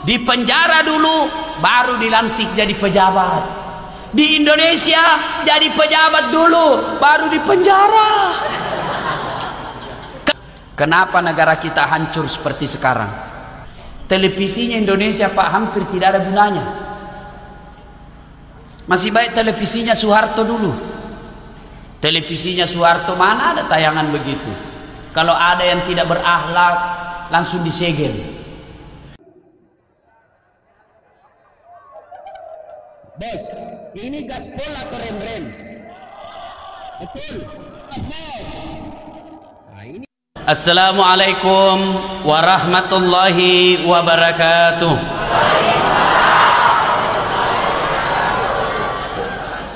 Di penjara dulu, baru dilantik jadi pejabat. Di Indonesia jadi pejabat dulu, baru di penjara. Kenapa negara kita hancur seperti sekarang? Televisinya Indonesia Pak hampir tidak ada gunanya. Masih baik televisinya Soeharto dulu. Televisinya Soeharto mana ada tayangan begitu. Kalau ada yang tidak berakhlak langsung disegel. Bos, ini gaspol atau rem-rem? Betul. Nah, ini. Assalamualaikum warahmatullahi wabarakatuh.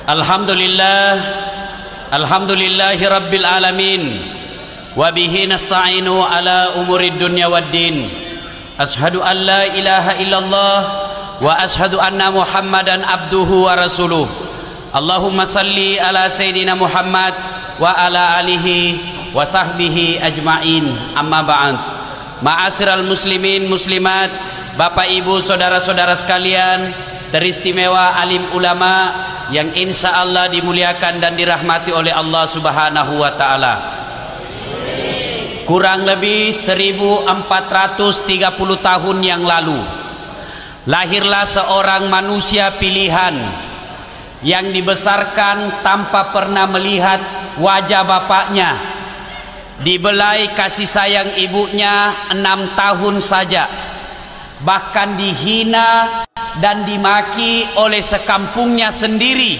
Alhamdulillah, alhamdulillahi rabbil alamin. Wabihi nasta'inu ala umurid dunya waddin. Ashadu an la ilaha illallah wa ashadu anna muhammadan abduhu wa rasuluh. Allahumma salli ala sayyidina Muhammad wa ala alihi wa sahbihi ajma'in. Amma ba'd. Ma'asyiral muslimin muslimat, Bapak Ibu saudara-saudara sekalian, teristimewa alim ulama yang insya Allah dimuliakan dan dirahmati oleh Allah subhanahu wa ta'ala. Kurang lebih 1430 tahun yang lalu lahirlah seorang manusia pilihan yang dibesarkan tanpa pernah melihat wajah bapaknya, dibelai kasih sayang ibunya 6 tahun saja, bahkan dihina dan dimaki oleh sekampungnya sendiri,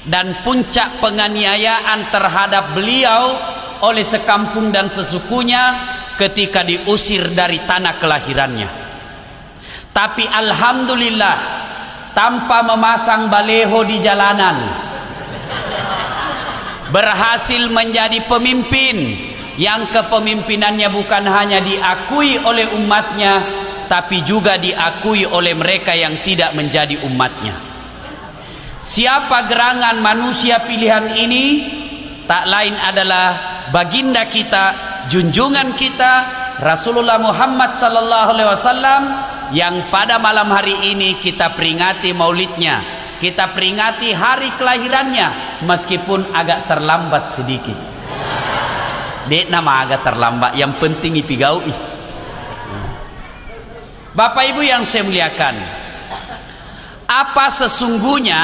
dan puncak penganiayaan terhadap beliau oleh sekampung dan sesukunya ketika diusir dari tanah kelahirannya. Tapi alhamdulillah, tanpa memasang baleho di jalanan, berhasil menjadi pemimpin yang kepemimpinannya bukan hanya diakui oleh umatnya, tapi juga diakui oleh mereka yang tidak menjadi umatnya. Siapa gerangan manusia pilihan ini? Tak lain adalah baginda kita, junjungan kita, Rasulullah Muhammad sallallahu alaihi wasallam, yang pada malam hari ini kita peringati maulidnya, kita peringati hari kelahirannya, meskipun agak terlambat sedikit. Dek nama agak terlambat, yang penting ipigaui. Bapak Ibu yang saya muliakan, apa sesungguhnya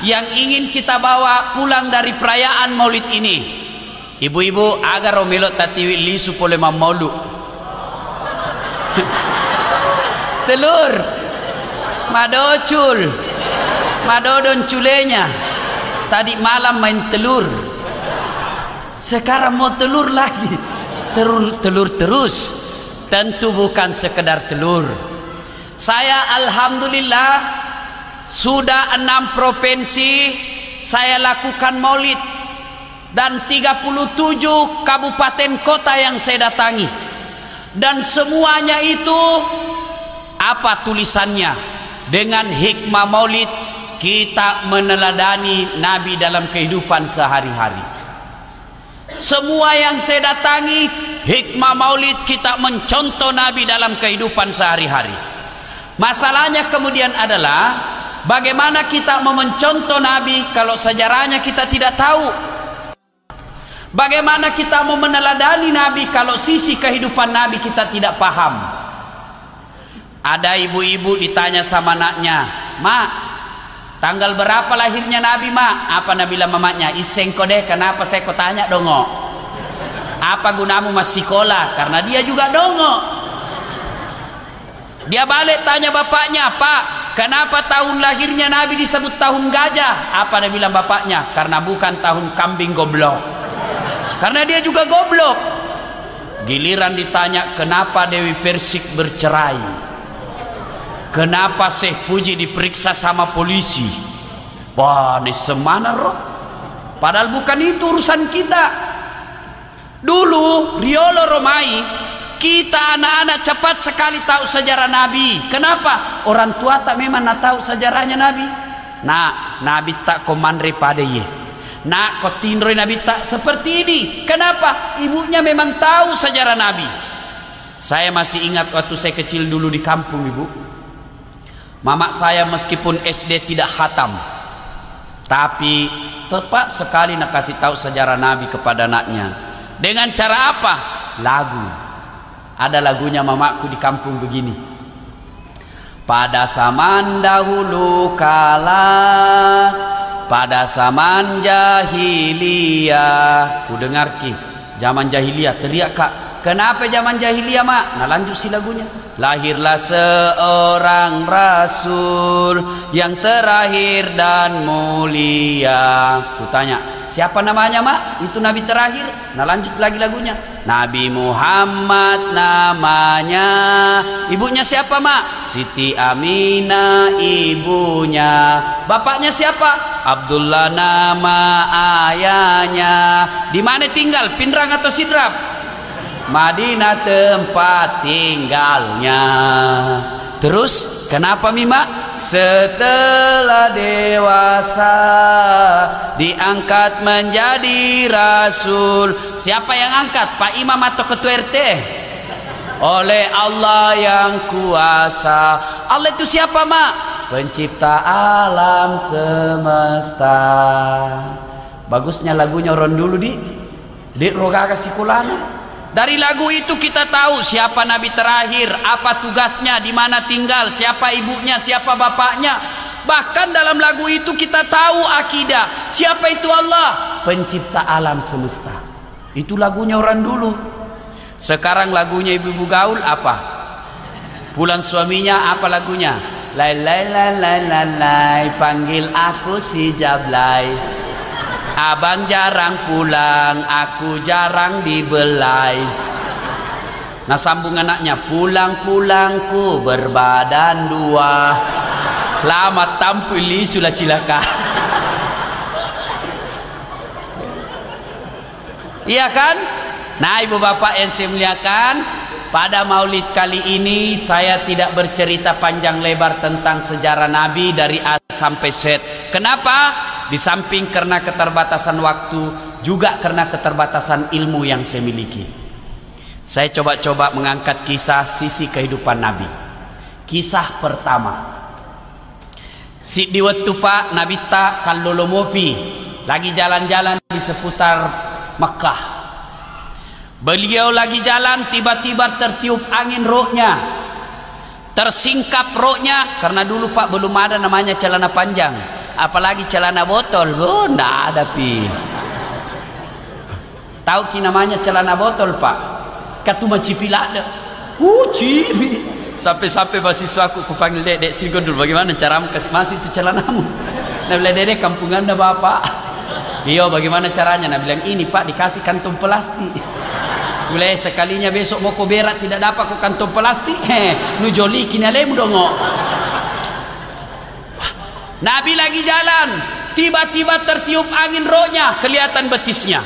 yang ingin kita bawa pulang dari perayaan maulid ini? Ibu-ibu agar romelo tatiwi lisu pole maulu. Telur madocul madodon culenya. Tadi malam main telur, sekarang mau telur lagi. Telur terus. Tentu bukan sekedar telur. Saya alhamdulillah sudah 6 provinsi saya lakukan maulid, dan 37 kabupaten kota yang saya datangi, dan semuanya itu apa tulisannya? Dengan hikmah maulid kita meneladani Nabi dalam kehidupan sehari-hari. Semua yang saya datangi, hikmah maulid kita mencontoh Nabi dalam kehidupan sehari-hari. Masalahnya kemudian adalah bagaimana kita mau mencontoh Nabi kalau sejarahnya kita tidak tahu? Bagaimana kita mau meneladani Nabi kalau sisi kehidupan Nabi kita tidak paham? Ada ibu-ibu ditanya sama anaknya, "Mak, tanggal berapa lahirnya Nabi, Mak?" Apa Nabi bilang mamanya? "Iseng kode, kenapa saya kau tanya dongo? Apa gunamu masih sekolah?" Karena dia juga dongo. Dia balik tanya bapaknya, "Pak, kenapa tahun lahirnya Nabi disebut tahun gajah?" Apa Nabi bilang bapaknya? "Karena bukan tahun kambing goblok." Karena dia juga goblok. Giliran ditanya, "Kenapa Dewi Persik bercerai? Kenapa Syekh Puji diperiksa sama polisi?" Wah, ini semana roh. Padahal bukan itu urusan kita. Dulu Riolo Romai, kita anak-anak cepat sekali tahu sejarah Nabi. Kenapa? Orang tua tak memang nak tahu sejarahnya Nabi. Nah, Nabi tak komandre pada ye. Nak kau tindroi Nabi tak seperti ini. Kenapa? Ibunya memang tahu sejarah Nabi. Saya masih ingat waktu saya kecil dulu di kampung, Ibu. Mamak saya meskipun SD tidak khatam, tapi tepat sekali nak kasih tahu sejarah Nabi kepada anaknya. Dengan cara apa? Lagu. Ada lagunya mamakku di kampung begini. Pada zaman dahulu kala, pada zaman jahiliyah. Ku dengar ki, zaman jahiliyah. Teriak kak, kenapa zaman jahiliyah mak? Nah lanjut si lagunya. Lahirlah seorang rasul yang terakhir dan mulia. Ku tanya, siapa namanya mak? Itu nabi terakhir. Nah lanjut lagi lagunya. Nabi Muhammad namanya. Ibunya siapa mak? Siti Aminah ibunya. Bapaknya siapa? Abdullah nama ayahnya. Di mana tinggal? Pindrang atau Sidrap? Madinah tempat tinggalnya. Terus kenapa Mima? Setelah dewasa diangkat menjadi rasul. Siapa yang angkat? Pak Imam atau ketua RT? Oleh Allah yang kuasa. Allah itu siapa mak? Pencipta alam semesta. Bagusnya lagunya orang dulu di rogaga sikulana. Dari lagu itu kita tahu siapa nabi terakhir, apa tugasnya, di mana tinggal, siapa ibunya, siapa bapaknya. Bahkan dalam lagu itu kita tahu akidah. Siapa itu Allah? Pencipta alam semesta. Itu lagunya orang dulu. Sekarang lagunya ibu-ibu gaul apa? Pulang suaminya apa lagunya? Lai lai lai lai lai lai, panggil aku si Jablay. Abang jarang pulang, aku jarang dibelai. Nah sambung anaknya, pulang-pulangku berbadan dua, lama tampili sulah cilaka. Iya kan? Nah ibu bapak yang saya muliakan, pada maulid kali ini saya tidak bercerita panjang lebar tentang sejarah Nabi dari A sampai Z. Kenapa? Di samping karena keterbatasan waktu, juga karena keterbatasan ilmu yang saya miliki. Saya coba-coba mengangkat kisah sisi kehidupan Nabi. Kisah pertama, si di waktu Pak Nabi tak kalolomopi lagi jalan-jalan di seputar Mekah. Beliau lagi jalan, tiba-tiba tertiup angin rohnya, tersingkap rohnya. Karena dulu Pak belum ada namanya celana panjang, apalagi celana botol. Oh, nggak ada pi. Tahu ki namanya celana botol Pak? Katuma cipilada. Cipi. Sampai-sampai mahasiswaku kupanggil dek Sirgon dulu. Bagaimana caramu kasih masuk itu celanamu? Nah bilang dek kampung anda bapak. Iya bagaimana caranya? Nah bilang ini Pak dikasih kantong plastik. Mulai sekalinya besok mau kau berak tidak dapat kau kantong plastik. Nu joli kini alemu dongo. Nabi lagi jalan, tiba-tiba tertiup angin rohnya, kelihatan betisnya.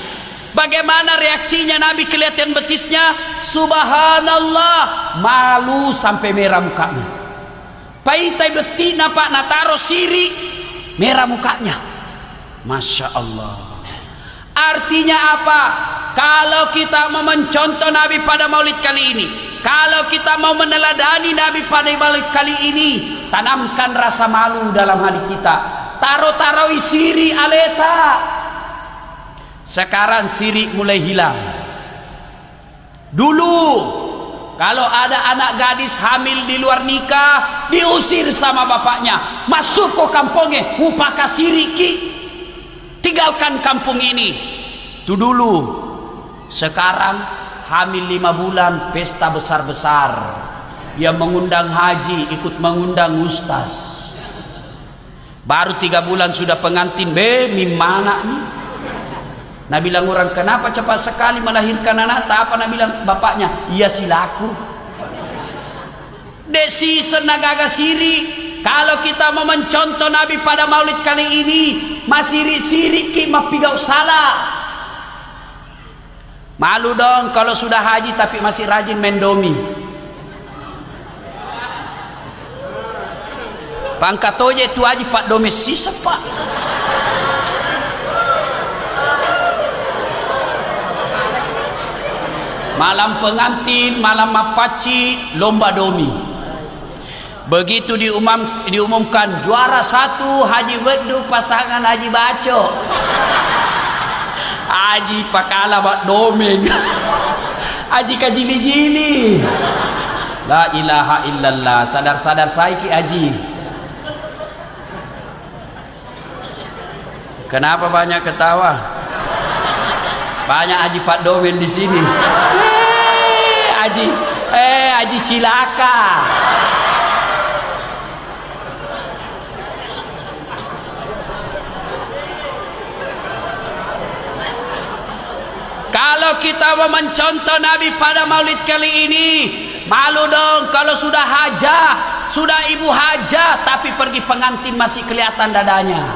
Bagaimana reaksinya Nabi kelihatan betisnya? Subhanallah, malu sampai merah mukanya. Paitai betina Pak nataro siri, merah mukanya. Masya Allah. Artinya apa? Kalau kita mau mencontoh Nabi pada maulid kali ini, kalau kita mau meneladani Nabi pada maulid kali ini, tanamkan rasa malu dalam hati kita. Taro-taro siri aleta. Sekarang siri mulai hilang. Dulu kalau ada anak gadis hamil di luar nikah, diusir sama bapaknya, masuk ke kampungnya, upaka siri ki, tinggalkan kampung ini. Itu dulu. Sekarang hamil 5 bulan pesta besar-besar, yang mengundang haji ikut mengundang ustaz. Baru 3 bulan sudah pengantin. Mimana nih? Nabi bilang orang, kenapa cepat sekali melahirkan anak? Tak apa Nabi bilang bapaknya, iya silaku. Desi senagaga siri. Kalau kita mau mencontoh Nabi pada maulid kali ini, masih siri ki mapigau salah. Malu dong kalau sudah haji tapi masih rajin mendomi. Pangkatoje itu haji Pak Domesi sepak. Malam pengantin, malam mapaci, lomba domi. Begitu diumumkan juara 1 Haji Beduk pasangan Haji Baco. Haji pakala bak domeng. Haji kajili-jili. La ilaha illallah. Sadar-sadar saiki Haji. Kenapa banyak ketawa? Banyak Haji Pak Domen di sini. Haji cilaka. Kalau kita mau mencontoh Nabi pada Maulid kali ini, malu dong kalau sudah hajah, sudah ibu hajah, tapi pergi pengantin masih kelihatan dadanya.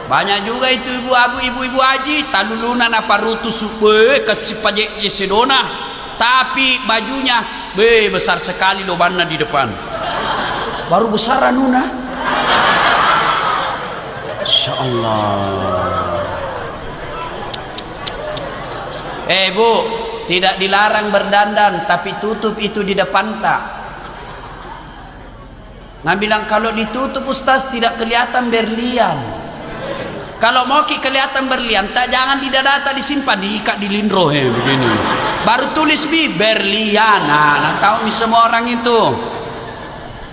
Banyak juga itu ibu-ibu haji, talulunan apa rutus kasih pajak sedona, tapi bajunya besar sekali lobannya di depan. Baru besar nuna. Insyaallah. Bu, tidak dilarang berdandan, tapi tutup itu di depan tak. Nah bilang kalau ditutup Ustaz tidak kelihatan berlian. Kalau mau kelihatan berlian, tak jangan di dada, tak disimpan, diikat di lindro begini. Baru tulis berlian. Nah, tahu nih semua orang itu.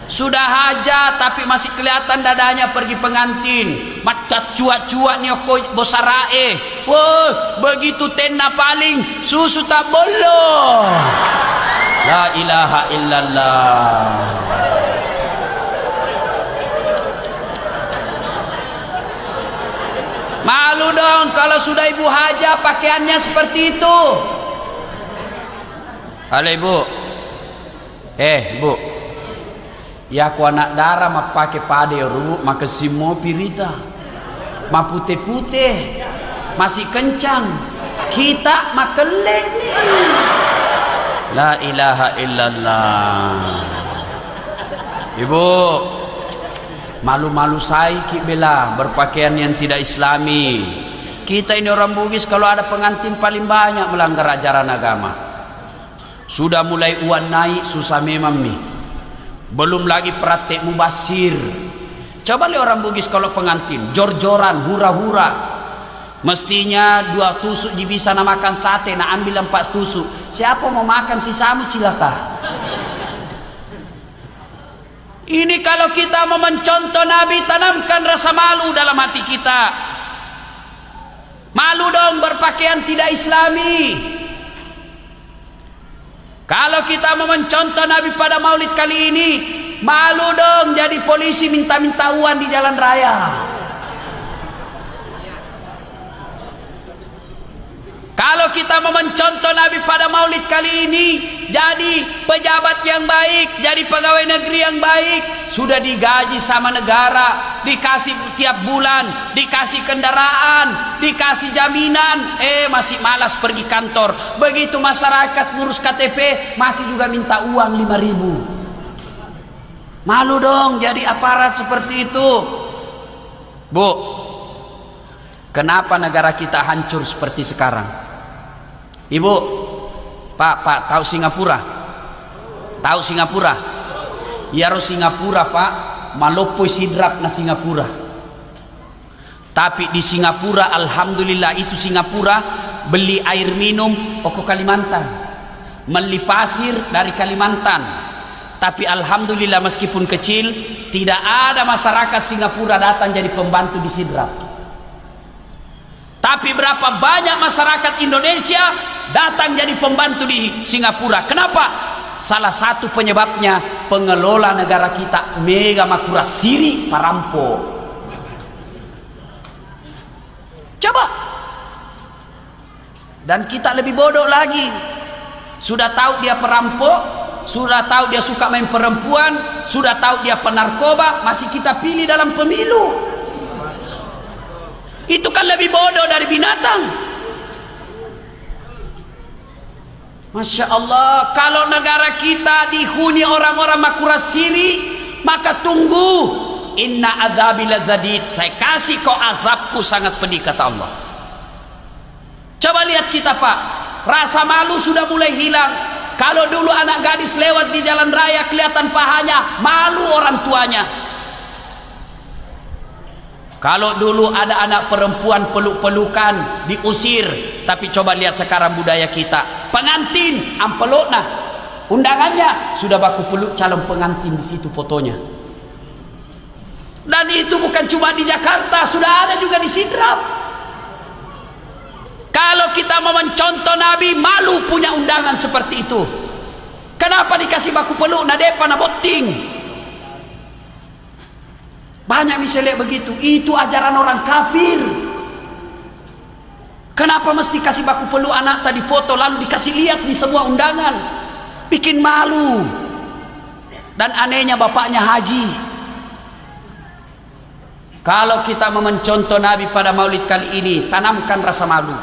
Sudah hajat tapi masih kelihatan dadanya pergi pengantin. Mata cuak-cuak ni aku bosarae. Wah, begitu tenda paling susu tak bolo. La ilaha illallah. Malu dong kalau sudah ibu hajah pakaiannya seperti itu. Halo ibu. Bu. Ya aku anak darah ma pakai pade ru maka simo pirita ma putih-putih masih kencang kita makeleng. La ilaha illallah. Ibu malu-malu saiki bela berpakaian yang tidak islami. Kita ini orang Bugis kalau ada pengantin paling banyak melanggar ajaran agama. Sudah mulai uan naik susah memang nih. Belum lagi praktek mubasir. Coba lihat orang Bugis kalau pengantin jor-joran, hura-hura. Mestinya 2 tusuk bisa makan sate, nak ambil 4 tusuk. Siapa mau makan sisamu cilaka? Ini kalau kita mau mencontoh Nabi, tanamkan rasa malu dalam hati kita. Malu dong berpakaian tidak islami. Kalau kita mau mencontoh Nabi pada Maulid kali ini, malu dong jadi polisi minta-minta uang di jalan raya. Kalau kita mau mencontoh Nabi pada Maulid kali ini, jadi pejabat yang baik, jadi pegawai negeri yang baik, sudah digaji sama negara, dikasih tiap bulan, dikasih kendaraan, dikasih jaminan, masih malas pergi kantor. Begitu masyarakat ngurus KTP, masih juga minta uang 5.000. Malu dong jadi aparat seperti itu. Bu, kenapa negara kita hancur seperti sekarang? Ibu, Pak, tahu Singapura? Tahu Singapura? Ya harus Singapura, Pak. Malopoi sidrap na Singapura. Tapi di Singapura, alhamdulillah itu Singapura beli air minum ke Kalimantan, beli pasir dari Kalimantan. Tapi alhamdulillah meskipun kecil, tidak ada masyarakat Singapura datang jadi pembantu di sidrap. Tapi berapa banyak masyarakat Indonesia datang jadi pembantu di Singapura. Kenapa? Salah satu penyebabnya pengelola negara kita mega makura siri perampok. Coba. Dan kita lebih bodoh lagi. Sudah tahu dia perampok, sudah tahu dia suka main perempuan, sudah tahu dia penarkoba, masih kita pilih dalam pemilu. Itu kan lebih bodoh dari binatang. Masya Allah, kalau negara kita dihuni orang-orang makura siri, maka tunggu. Inna adzabi lazadid. Saya kasih kau azabku sangat pedih, kata Allah. Coba lihat kita, Pak. Rasa malu sudah mulai hilang. Kalau dulu anak gadis lewat di jalan raya kelihatan pahanya, malu orang tuanya. Kalau dulu ada anak perempuan peluk-pelukan, diusir. Tapi coba lihat sekarang budaya kita. Pengantin, ampelokna, undangannya sudah baku peluk calon pengantin di situ fotonya. Dan itu bukan cuma di Jakarta, sudah ada juga di Sidrap. Kalau kita mau mencontoh Nabi, malu punya undangan seperti itu. Kenapa dikasih baku peluk, nadepa, naboting? Banyak misalnya begitu. Itu ajaran orang kafir. Kenapa mesti kasih baku peluk anak tadi foto lalu dikasih lihat di semua undangan? Bikin malu. Dan anehnya bapaknya haji. Kalau kita mau mencontoh Nabi pada maulid kali ini, tanamkan rasa malu.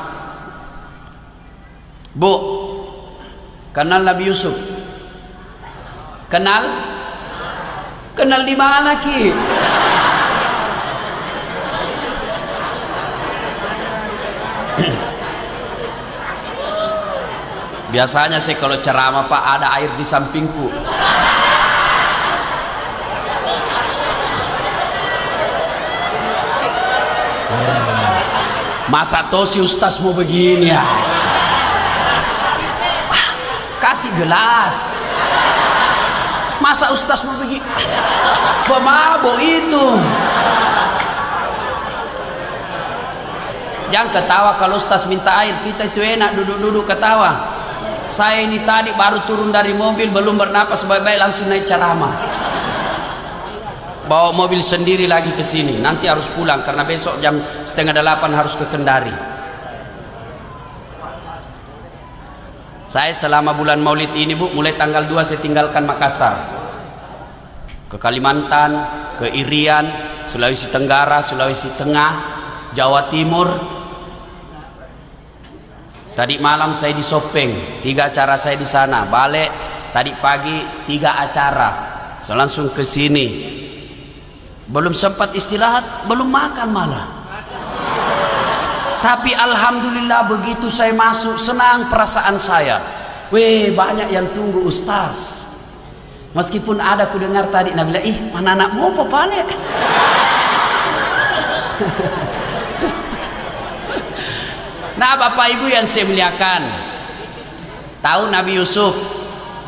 Bu, kenal Nabi Yusuf? Kenal? Kenal di mana, Ki? Biasanya sih kalau ceramah Pak ada air di sampingku. Masa tosi ustaz mau begini ya? Kasih gelas. Masa ustaz mau begini? Pemabuk itu. Jangan ketawa kalau ustaz minta air. Kita itu enak duduk-duduk ketawa. Saya ini tadi baru turun dari mobil, belum bernapas baik-baik langsung naik ceramah. Bawa mobil sendiri lagi ke sini. Nanti harus pulang karena besok jam 7:30 harus ke Kendari. Saya selama bulan Maulid ini, Bu, mulai tanggal 2 saya tinggalkan Makassar. Ke Kalimantan, ke Irian, Sulawesi Tenggara, Sulawesi Tengah, Jawa Timur. Tadi malam saya di Sopeng, 3 acara saya di sana. Balik tadi pagi 3 acara. Saya langsung ke sini. Belum sempat istirahat, belum makan malah. Tapi alhamdulillah begitu saya masuk, senang perasaan saya. Weh, banyak yang tunggu ustaz. Meskipun ada ku dengar tadi Nabi bilang, ih mana anakmu apa balik? Nah Bapak Ibu yang saya muliakan, tahu Nabi Yusuf?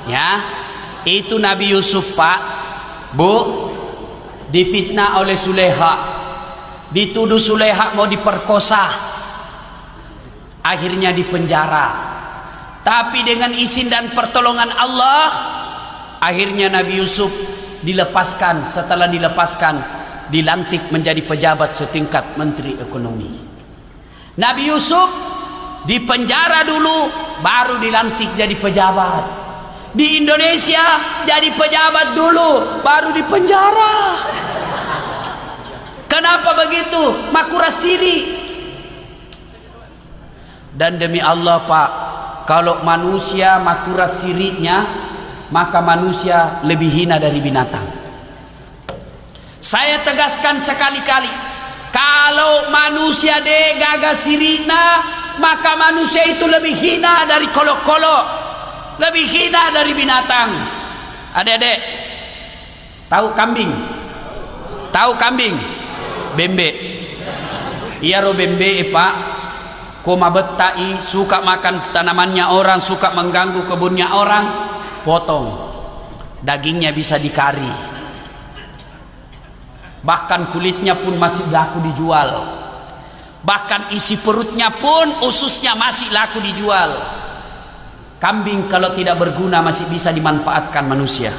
Ya, itu Nabi Yusuf Pak, Bu, difitnah oleh Suleha, dituduh Suleha mau diperkosa. Akhirnya dipenjara. Tapi dengan izin dan pertolongan Allah, akhirnya Nabi Yusuf dilepaskan. Setelah dilepaskan, dilantik menjadi pejabat setingkat Menteri Ekonomi. Nabi Yusuf dipenjara dulu, baru dilantik jadi pejabat. Di Indonesia jadi pejabat dulu, baru dipenjara. Kenapa begitu? Makura siri. Dan demi Allah Pak, kalau manusia makura sirinya, maka manusia lebih hina dari binatang. Saya tegaskan sekali-kali, kalau manusia de gagas sirina, maka manusia itu lebih hina dari kolok-kolok, lebih hina dari binatang. Adik-adik, tahu kambing? Tahu kambing? Bembe. Iya ro bembe Pak. Koma betai, suka makan tanamannya orang, suka mengganggu kebunnya orang, potong. Dagingnya bisa dikari. Bahkan kulitnya pun masih laku dijual. Bahkan isi perutnya pun, ususnya masih laku dijual. Kambing kalau tidak berguna masih bisa dimanfaatkan manusia.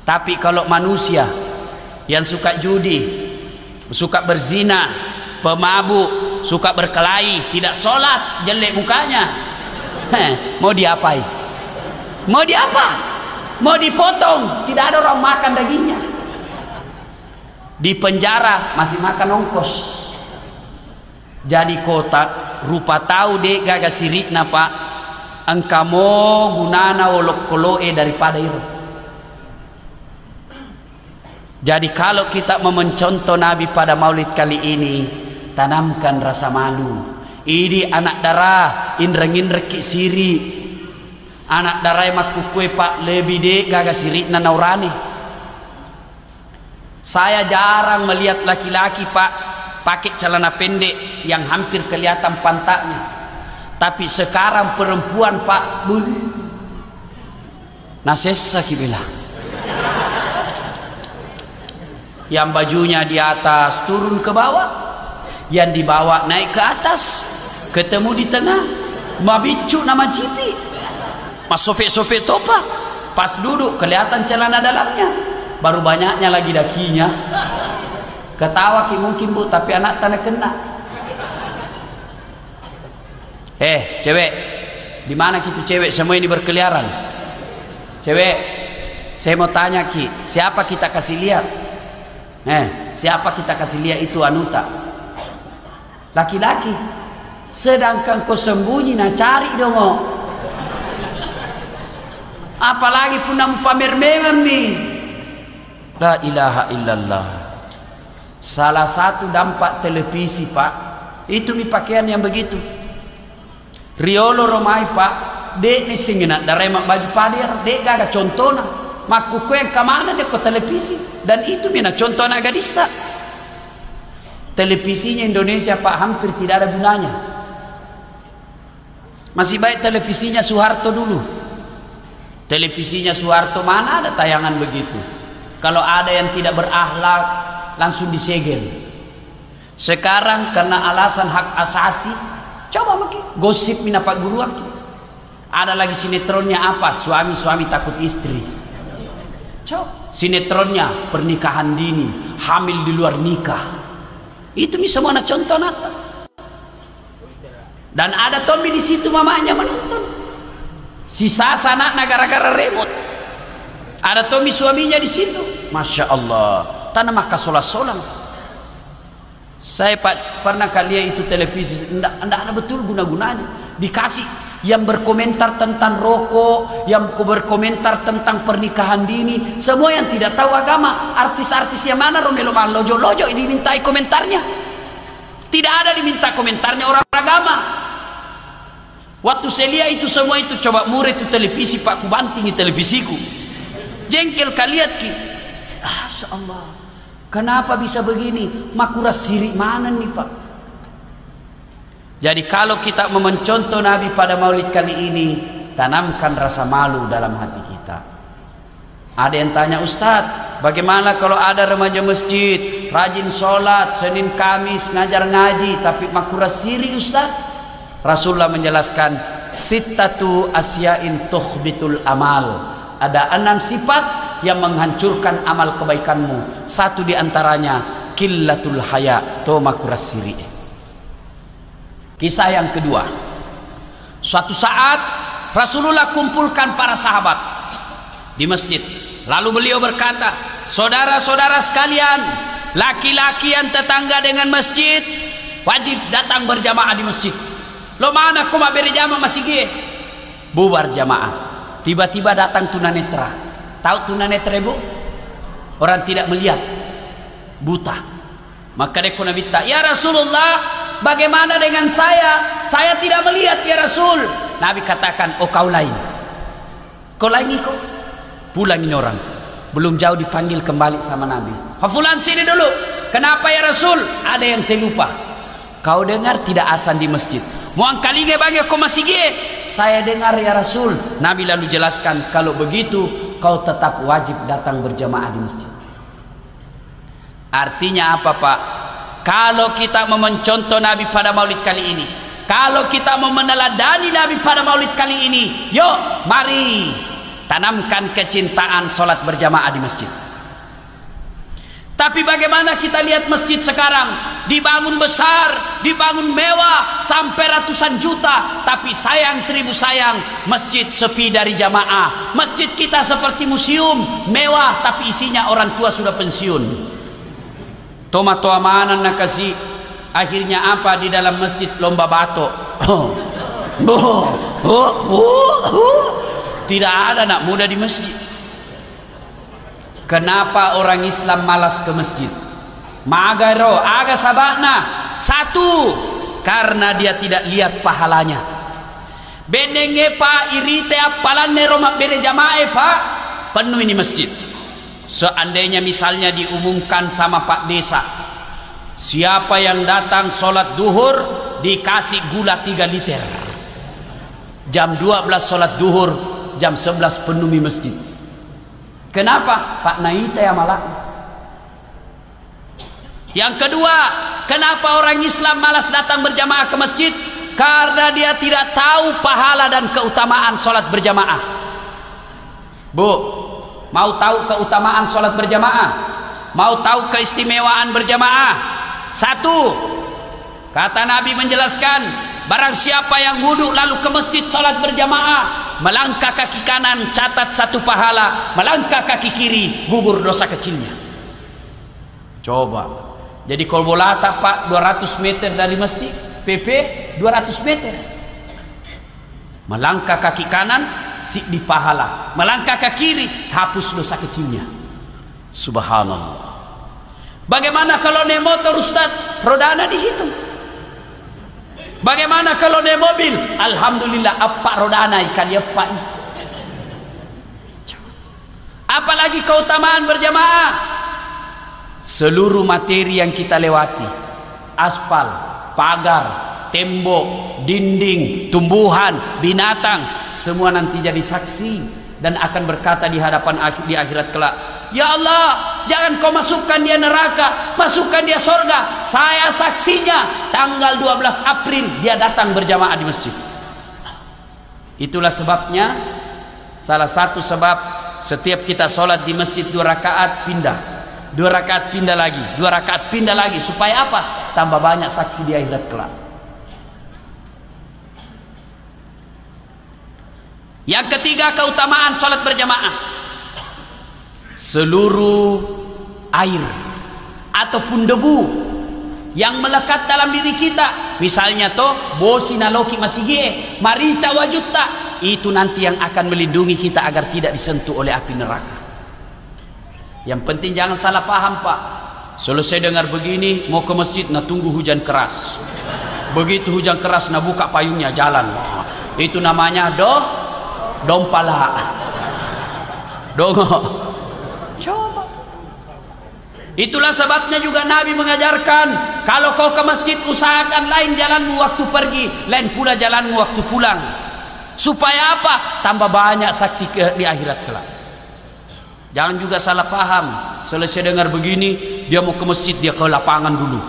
Tapi kalau manusia yang suka judi, suka berzina, pemabuk, suka berkelahi, tidak sholat, jelek mukanya, mau diapai? Mau diapa? Mau dipotong, tidak ada orang makan dagingnya. Di penjara masih makan ongkos. Jadi kota rupa tahu dek gagas sirikna Pak, engkamo gunana wolok koloe daripada itu. Jadi kalau kita mau mencontoh Nabi pada maulid kali ini, tanamkan rasa malu. Ini anak darah, indrengin reki siri. Anak darai makukue pak lebih dek gaga sirik na naurani. Saya jarang melihat laki-laki pak pakai celana pendek yang hampir kelihatan pantatnya. Tapi sekarang perempuan pak, nasesa kibela. Yang bajunya di atas turun ke bawah, yang dibawa naik ke atas, ketemu di tengah, mabicu nama jipi, mas sopek-sopek topa, pas duduk kelihatan celana dalamnya, baru banyaknya lagi dakinya. Ketawa ki mungkin bu, tapi anak tanah kena. Cewek, di mana gitu cewek semua ini berkeliaran? Cewek, saya mau tanya ki, siapa kita kasih lihat? Siapa kita kasih lihat itu anuta? Laki-laki. Sedangkan kau sembunyi nah cari dong. Apalagi pun namu pamer memang nih. La ilaha illallah. Salah satu dampak televisi pak, itu mi pakaian yang begitu. Riolo romai pak, dek ni singenak daremak baju pader, dek gaga contohna. Makuku yang kemana dia ke televisi, dan itu mina contoh anak gadis tak. Televisinya Indonesia pak hampir tidak ada gunanya. Masih baik televisinya Soeharto dulu. Televisinya Soeharto mana ada tayangan begitu. Kalau ada yang tidak berakhlak langsung disegel. Sekarang karena alasan hak asasi, coba makin gosip mina pak guru aki. Ada lagi sinetronnya apa? Suami-suami takut istri. Sinetronnya pernikahan dini, hamil di luar nikah. Itu bisa mana contoh nata. Dan ada Tommy di situ mamanya menonton. Si Sasa anaknya gara-gara remote. Ada Tommy suaminya di situ. Masya Allah. Tanah maka solas-solang. Saya pernah kali itu televisi, enggak ada betul guna-gunanya. Dikasih yang berkomentar tentang rokok, yang berkomentar tentang pernikahan dini, semua yang tidak tahu agama. Artis-artis yang mana Romelo Lojo dimintai komentarnya. Tidak ada diminta komentarnya orang agama. Waktu saya lihat itu semua itu, coba murah itu televisi pak, ku bantingi televisiku. Jengkel kalian ki. Masya Allah. Kenapa bisa begini? Makura sirik mana nih pak? Jadi kalau kita mau mencontoh Nabi pada maulid kali ini, tanamkan rasa malu dalam hati kita. Ada yang tanya, Ustadz, bagaimana kalau ada remaja masjid, rajin sholat, Senin Kamis, ngajar ngaji, tapi makura siri Ustadz? Rasulullah menjelaskan, sittatu asyain tukhbitul amal. Ada 6 sifat yang menghancurkan amal kebaikanmu. Satu diantaranya, killatul haya, to makura siri. Kisah yang kedua, suatu saat Rasulullah kumpulkan para sahabat di masjid. Lalu beliau berkata, saudara-saudara sekalian, laki-laki yang tetangga dengan masjid wajib datang berjamaah di masjid. Lo mana kau mau berjamaah masih gie? Bubar jamaah. Tiba-tiba datang tunanetra. Tahu tunanetra ibu? Orang tidak melihat, buta. Maka dia kuna minta, ya Rasulullah, bagaimana dengan saya? Saya tidak melihat ya Rasul. Nabi katakan, oh kau lain. Kau lain kau. Pulangin orang. Belum jauh dipanggil kembali sama Nabi. Hafulan sini dulu. Kenapa ya Rasul? Ada yang saya lupa. Kau dengar tidak azan di masjid? Muang kalinge bagi kau masih gie? Saya dengar ya Rasul. Nabi lalu jelaskan, kalau begitu kau tetap wajib datang berjamaah di masjid. Artinya apa pak? Kalau kita mau mencontoh Nabi pada maulid kali ini, kalau kita mau meneladani Nabi pada maulid kali ini, yuk mari tanamkan kecintaan sholat berjamaah di masjid. Tapi bagaimana kita lihat masjid sekarang, dibangun besar, dibangun mewah sampai ratusan juta, tapi sayang seribu sayang, masjid sepi dari jamaah. Masjid kita seperti museum, mewah tapi isinya orang tua sudah pensiun. Tomato amanan nak kasih, akhirnya apa di dalam masjid? Lomba batok. Tidak ada anak muda di masjid. Kenapa orang Islam malas ke masjid? Magaro, aga sabakna. Satu, karena dia tidak lihat pahalanya. benenge pak irite apalanne romak bere jamaah pak, penuh ini masjid. Seandainya misalnya diumumkan sama Pak Desa, siapa yang datang sholat duhur dikasih gula 3 liter, jam 12 sholat duhur, jam 11 penuhi masjid. Kenapa? Pak Naita ya malah. Yang kedua, kenapa orang Islam malas datang berjamaah ke masjid? Karena dia tidak tahu pahala dan keutamaan sholat berjamaah. Bu, mau tahu keutamaan sholat berjamaah? Mau tahu keistimewaan berjamaah? Satu, kata Nabi menjelaskan, barang siapa yang wudhu lalu ke masjid sholat berjamaah, melangkah kaki kanan catat 1 pahala, melangkah kaki kiri gugur dosa kecilnya. Coba. Jadi kalau bola pak 200 meter dari masjid, PP 200 meter. Melangkah kaki kanan di pahala, melangkah ke kiri hapus dosa kecilnya. Subhanallah. Bagaimana kalau naik motor Ustaz, rodana dihitung? Bagaimana kalau naik mobil? Alhamdulillah apa rodana ikan ya pak. Apalagi keutamaan berjamaah. Seluruh materi yang kita lewati, aspal, pagar, tembok, dinding, tumbuhan, binatang, semua nanti jadi saksi dan akan berkata di hadapan di akhirat kelak, ya Allah, jangan kau masukkan dia neraka, masukkan dia surga. Saya saksinya tanggal 12 April dia datang berjamaah di masjid. Itulah sebabnya, salah satu sebab setiap kita sholat di masjid 2 rakaat pindah, 2 rakaat pindah lagi, 2 rakaat pindah lagi. Supaya apa? Tambah banyak saksi di akhirat kelak. Yang ketiga, keutamaan sholat berjamaah. Seluruh air ataupun debu yang melekat dalam diri kita, misalnya toh bosi naloki masigie, marica wajutta, itu nanti yang akan melindungi kita agar tidak disentuh oleh api neraka. Yang penting jangan salah paham pak. Selesai dengar begini mau ke masjid, nah tunggu hujan keras. Begitu hujan keras, nah buka payungnya jalan. Itu namanya dompala. Dongo. Coba. Itulah sebabnya juga Nabi mengajarkan, kalau kau ke masjid usahakan lain jalanmu waktu pergi, lain pula jalanmu waktu pulang. Supaya apa? Tambah banyak saksi di akhirat kelak. Jangan juga salah paham. Selesai dengar begini, dia mau ke masjid, dia ke lapangan dulu,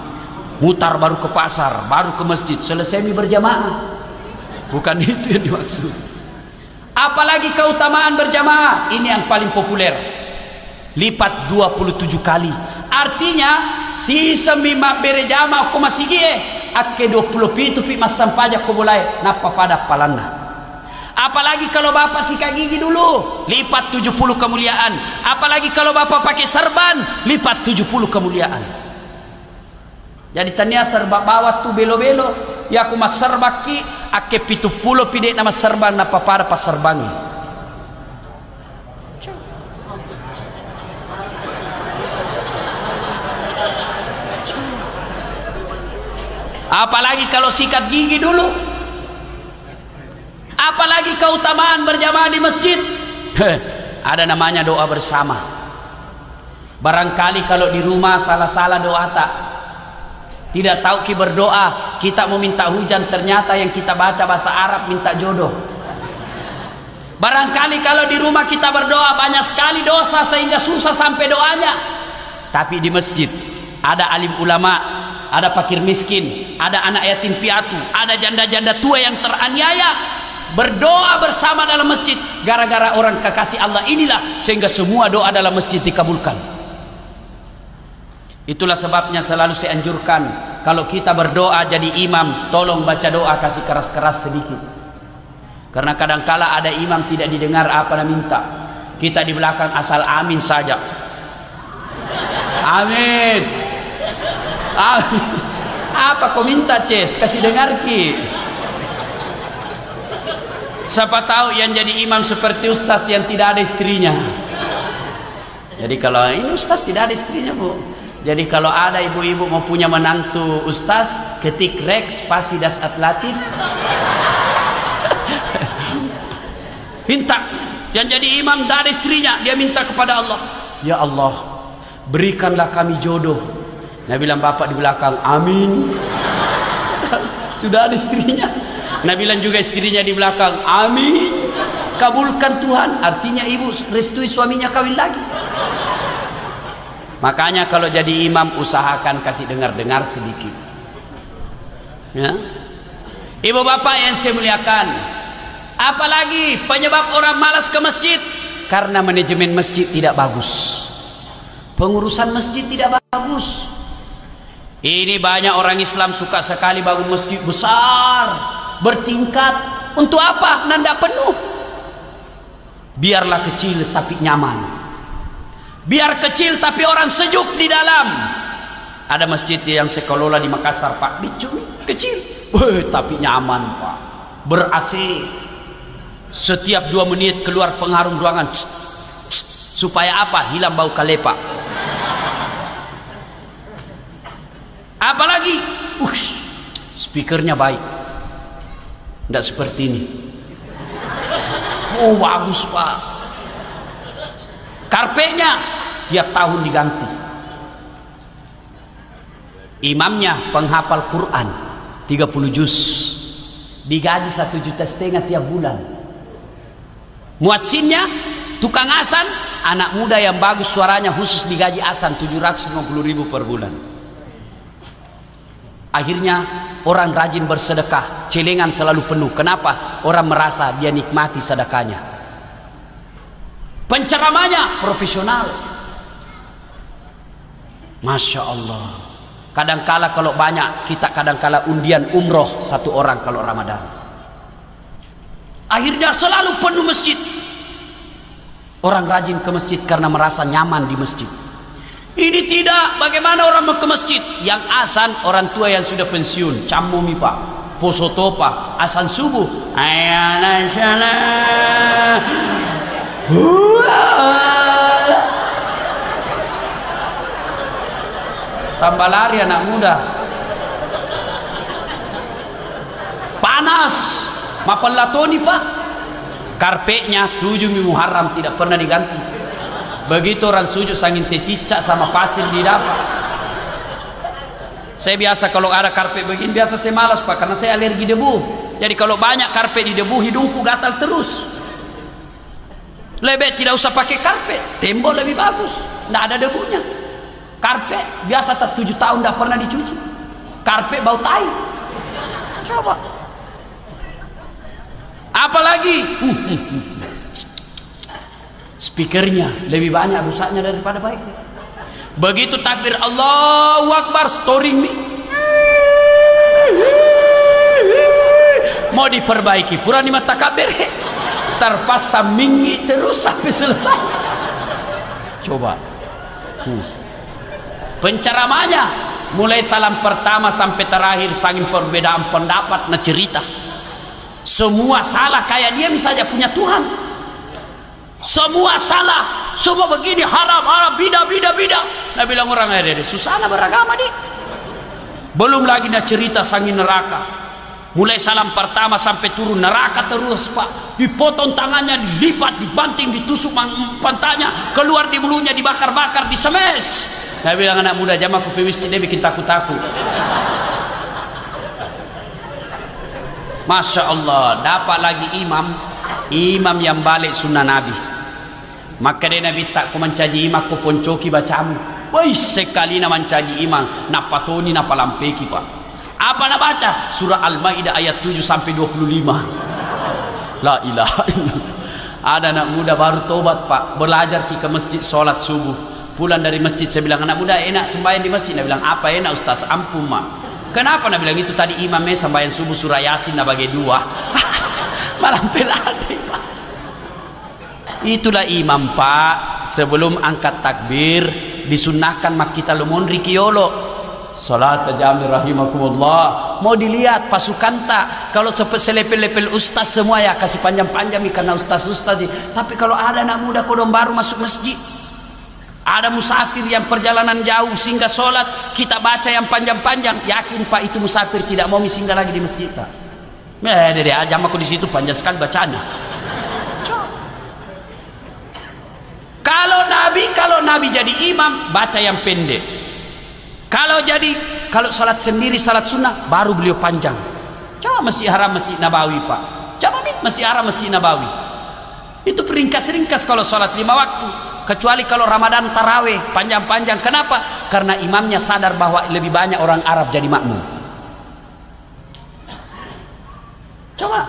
mutar baru ke pasar, baru ke masjid. Selesai berjamaah. Bukan itu yang dimaksud. Apalagi keutamaan berjamaah, ini yang paling populer, lipat 27 kali. Artinya si semima berjamaah ko masigie akke 20 pitu pi mas sampaja ko mulai napa pada palanna. Apalagi kalau bapak sikat gigi dulu, lipat 70 kemuliaan. Apalagi kalau bapak pakai serban, lipat 70 kemuliaan. Jadi tania serba bawah tu belo-belo, ya aku mas serbaki ake 70 pide nama serban napa pada pas serbangi. Apalagi kalau sikat gigi dulu. Apalagi keutamaan berjamaah di masjid. Ada namanya doa bersama. Barangkali kalau di rumah salah-salah doa tak, tidak tahu ki berdoa, kita mau minta hujan, ternyata yang kita baca bahasa Arab minta jodoh. Barangkali kalau di rumah kita berdoa banyak sekali dosa sehingga susah sampai doanya. Tapi di masjid ada alim ulama, ada fakir miskin, ada anak yatim piatu, ada janda-janda tua yang teraniaya, berdoa bersama dalam masjid. Gara-gara orang kekasih Allah inilah sehingga semua doa dalam masjid dikabulkan. Itulah sebabnya selalu saya anjurkan, kalau kita berdoa jadi imam, tolong baca doa kasih keras-keras sedikit. Karena kadangkala ada imam tidak didengar apa yang minta, kita di belakang asal amin saja. Amin, amin. Apa kau minta Ces? Kasih dengar ki. Siapa tahu yang jadi imam seperti ustaz yang tidak ada istrinya. Jadi kalau ini ustaz tidak ada istrinya bu. Jadi kalau ada ibu-ibu mau punya menantu ustaz, ketik Rex spasi das atlatif. Minta. Yang jadi imam dari istrinya, dia minta kepada Allah, ya Allah, berikanlah kami jodoh. Nabi bilang, bapak di belakang, amin. Sudah ada istrinya. Nabi bilang juga istrinya di belakang, amin. Kabulkan Tuhan. Artinya ibu restui suaminya kawin lagi. Makanya kalau jadi imam, usahakan kasih dengar-dengar sedikit, ya. Ibu bapak yang saya muliakan, apalagi penyebab orang malas ke masjid? Karena manajemen masjid tidak bagus, pengurusan masjid tidak bagus. Ini banyak orang Islam suka sekali bangun masjid besar, bertingkat. Untuk apa? Nanda penuh. Biarlah kecil tapi nyaman. Biar kecil tapi orang sejuk di dalam. Ada masjid yang saya kelola di Makassar, Pak, kecil, tapi nyaman, Pak, ber-AC. Setiap 2 menit keluar pengharum ruangan. Supaya apa? Hilang bau kalepak. Apalagi speakernya baik, tidak seperti ini. Oh bagus, Pak. Karpetnya tiap tahun diganti. Imamnya penghafal Quran 30 juz, digaji 1,5 juta tiap bulan. Muadzinnya tukang azan, anak muda yang bagus suaranya, khusus digaji azan 750.000 per bulan. Akhirnya orang rajin bersedekah, celengan selalu penuh. Kenapa? Orang merasa dia nikmati sedekahnya. Penceramanya profesional, Masya Allah. Kadangkala kalau banyak, kita kadangkala undian umroh 1 orang kalau Ramadan. Akhirnya selalu penuh masjid. Orang rajin ke masjid karena merasa nyaman di masjid. Ini tidak. Bagaimana orang mau ke masjid? Yang azan orang tua yang sudah pensiun, camumi Pak, posotopa, azan subuh, ayana salah, tambah lari anak muda, panas, mapan latoni Pak. Karpetnya 7 Muharram tidak pernah diganti. Begitu orang sujud sangin tecicak sama pasir di dapat. Saya biasa kalau ada karpet begini, biasa saya malas Pak, karena saya alergi debu. Jadi kalau banyak karpet di debu, hidungku gatal terus. Lebih tidak usah pakai karpet, tembok lebih bagus, tidak ada debunya. Karpet biasa 7 tahun tidak pernah dicuci. Karpet bau tai. Coba. Apalagi speakernya lebih banyak rusaknya daripada baiknya. Begitu takbir Allahu Akbar, storing nih, mau diperbaiki, pura di mata kabir, terpasang minggi terus sampai selesai. Coba. Penceramanya mulai salam pertama sampai terakhir, saking perbedaan pendapat na cerita. Semua salah, kayak dia misalnya punya Tuhan. Semua salah, semua begini, haram, bidah. Nah bilang orang ada susah beragama nih. Belum lagi nak cerita sangi neraka. Mulai salam pertama sampai turun neraka terus Pak. Dipotong tangannya, dilipat, dibanting, ditusuk pantatnya, keluar di mulutnya, dibakar-bakar, disemes. Nah bilang anak muda jamaah kopi miskin dia bikin takut-takut. Masya Allah, dapat lagi imam yang balik sunnah Nabi. Maka dia Nabi tak ku mencaji imam ku poncoki bacamu. Woi sekali na mencaji imam, na patoni na palampeki Pak. Apa nak baca? Surah Al-Maidah ayat 7 sampai 25. La ilaha illallah. Ada anak muda baru tobat Pak, belajar ke masjid sholat subuh. Pulang dari masjid saya bilang, anak muda enak sembahyang di masjid. Dia bilang, apa enak Ustaz? Ampun Mak. Kenapa? Dia bilang, itu tadi imamnya sembahyang subuh surah Yasin na bagi 2. Malam pelade Pak. Itulah imam Pak. Sebelum angkat takbir disunahkan mak kita lumon rikiolo salat jami rahimakumullah. Mau dilihat pasukan tak, kalau selepel-lepel ustaz semua ya kasih panjang-panjang karena ustaz-ustaz. Tapi kalau ada anak muda kodong baru masuk masjid, ada musafir yang perjalanan jauh sehingga sholat kita baca yang panjang-panjang, yakin Pak itu musafir tidak mau singgah lagi di masjid Pak. Dede ajam aku di situ panjang sekali bacanya. Coba. Nabi jadi imam, baca yang pendek. Kalau salat sendiri, salat sunnah, baru beliau panjang. Coba Masjid Haram, Masjid Nabawi, Pak. Coba Masjid Haram, Masjid Nabawi. Itu peringkas-ringkas kalau salat 5 waktu. Kecuali kalau Ramadan tarawih, panjang-panjang. Kenapa? Karena imamnya sadar bahwa lebih banyak orang Arab jadi makmum. Coba.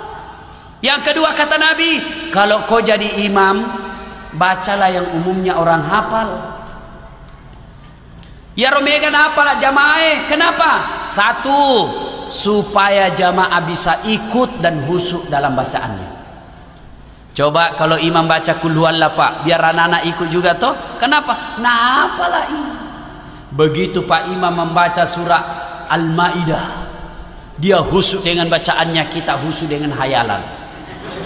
Yang kedua kata Nabi, kalau kau jadi imam, bacalah yang umumnya orang hafal. Ya romegan apalah jamaah. Kenapa? Satu, supaya jamaah bisa ikut dan khusyuk dalam bacaannya. Coba kalau imam baca kul huwallah, Pak, biar anak-anak ikut juga toh. Kenapa? Nah, apalah ini. Begitu Pak imam membaca surah Al-Maidah, dia khusyuk dengan bacaannya, kita khusyuk dengan hayalan.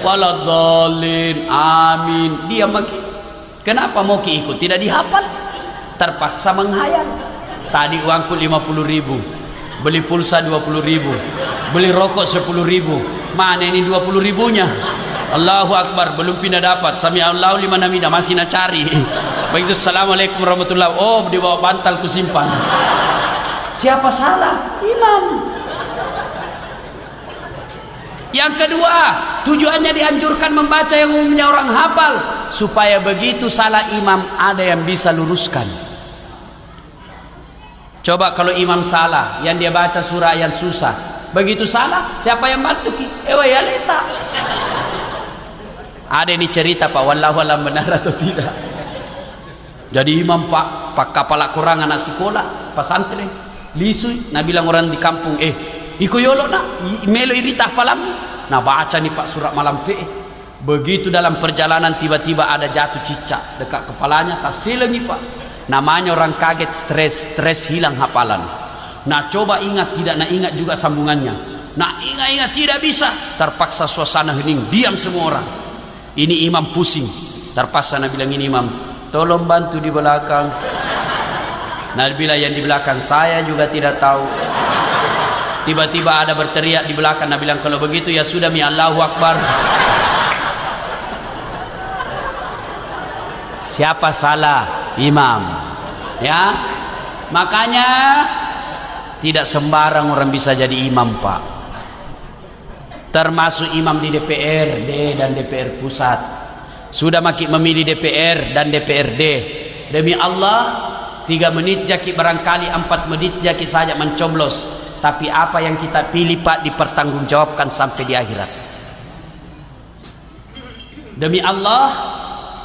Waladhdallin, amin. Dia makin. Kenapa mau ikut? Tidak dihafal. Terpaksa menghayal. Tadi uangku 50.000, beli pulsa 20.000, beli rokok 10.000. Mana ini 20.000-nya? Allahu Akbar, belum pindah dapat. Sami Allahu liman hamidah, masih nak cari. Begitu assalamualaikum warahmatullahi. Oh, di bawah bantal ku simpan. Siapa salah? Imam. Yang kedua, tujuannya dianjurkan membaca yang umumnya orang hafal, supaya begitu salah imam ada yang bisa luruskan. Coba kalau imam salah, yang dia baca surah yang susah, begitu salah, siapa yang bantu? Ya letak. Ada ini cerita Pak, wallahu alam benar atau tidak. Jadi imam Pak kepala kurang anak sekolah, pesantren, lisui, nah bilang orang di kampung, iko yolo na, melo irita palam. Nah baca nih Pak surat malam Begitu dalam perjalanan tiba-tiba ada jatuh cicak dekat kepalanya, tak silengi Pak. Namanya orang kaget, stres hilang hafalan. Nah coba ingat, tidak nak ingat juga sambungannya. Nah ingat tidak bisa. Terpaksa suasana hening, diam semua orang. Ini imam pusing. Terpaksa nak bilang ini imam, tolong bantu di belakang. Nah bila yang di belakang saya juga tidak tahu. Tiba-tiba ada berteriak di belakang. Nah bilang kalau begitu ya sudah, mi Allahu Akbar. Siapa salah? Imam. Ya, makanya tidak sembarang orang bisa jadi imam Pak. Termasuk imam di DPRD dan DPR pusat. Sudah makin memilih DPR dan DPRD. Demi Allah, 3 menit jaki barangkali 4 menit jaki saja mencoblos. Tapi apa yang kita pilih Pak dipertanggungjawabkan sampai di akhirat. Demi Allah,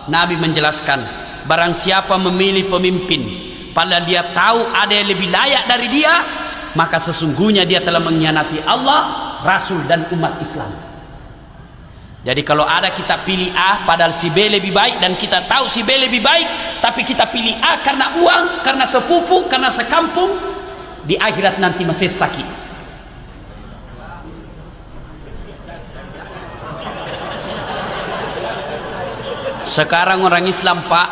Nabi menjelaskan, barang siapa memilih pemimpin padahal dia tahu ada yang lebih layak dari dia, maka sesungguhnya dia telah mengkhianati Allah, Rasul dan umat Islam. Jadi kalau ada kita pilih A padahal si B lebih baik, dan kita tahu si B lebih baik, tapi kita pilih A karena uang, karena sepupu, karena sekampung, di akhirat nanti masih sakit. Sekarang orang Islam Pak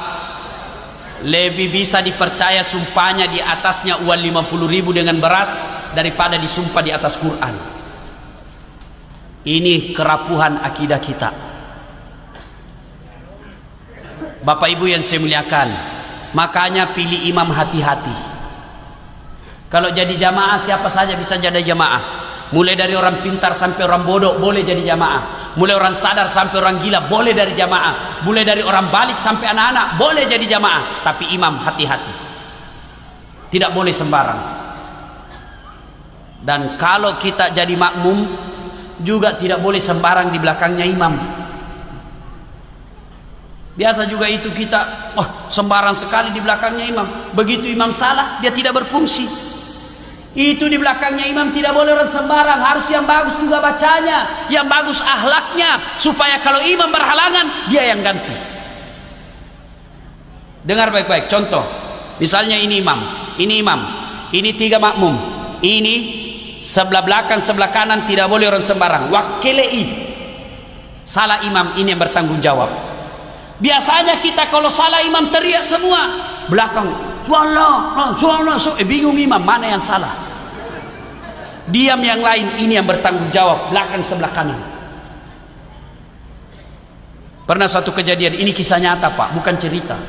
lebih bisa dipercaya sumpahnya di atasnya uang 50.000 dengan beras daripada disumpah di atas Quran. Ini kerapuhan akidah kita. Bapak Ibu yang saya muliakan, makanya pilih imam hati-hati. Kalau jadi jamaah siapa saja bisa jadi jamaah. Mulai dari orang pintar sampai orang bodoh boleh jadi jamaah. Mulai orang sadar sampai orang gila boleh dari jamaah. Mulai dari orang balik sampai anak-anak boleh jadi jamaah. Tapi imam hati-hati, tidak boleh sembarang. Dan kalau kita jadi makmum juga tidak boleh sembarang di belakangnya imam. Biasa juga itu kita sembarang sekali di belakangnya imam. Begitu imam salah dia tidak berfungsi. Itu di belakangnya imam tidak boleh orang sembarang, harus yang bagus juga bacanya, yang bagus akhlaknya, supaya kalau imam berhalangan dia yang ganti. Dengar baik-baik, contoh misalnya ini imam, ini 3 makmum, ini sebelah belakang sebelah kanan tidak boleh orang sembarang. Wakilei salah imam, ini yang bertanggung jawab. Biasanya kita kalau salah imam teriak semua, belakang bingung imam mana yang salah. Diam yang lain, ini yang bertanggung jawab, belakang sebelah kanan. Pernah satu kejadian, ini kisah nyata Pak, bukan cerita.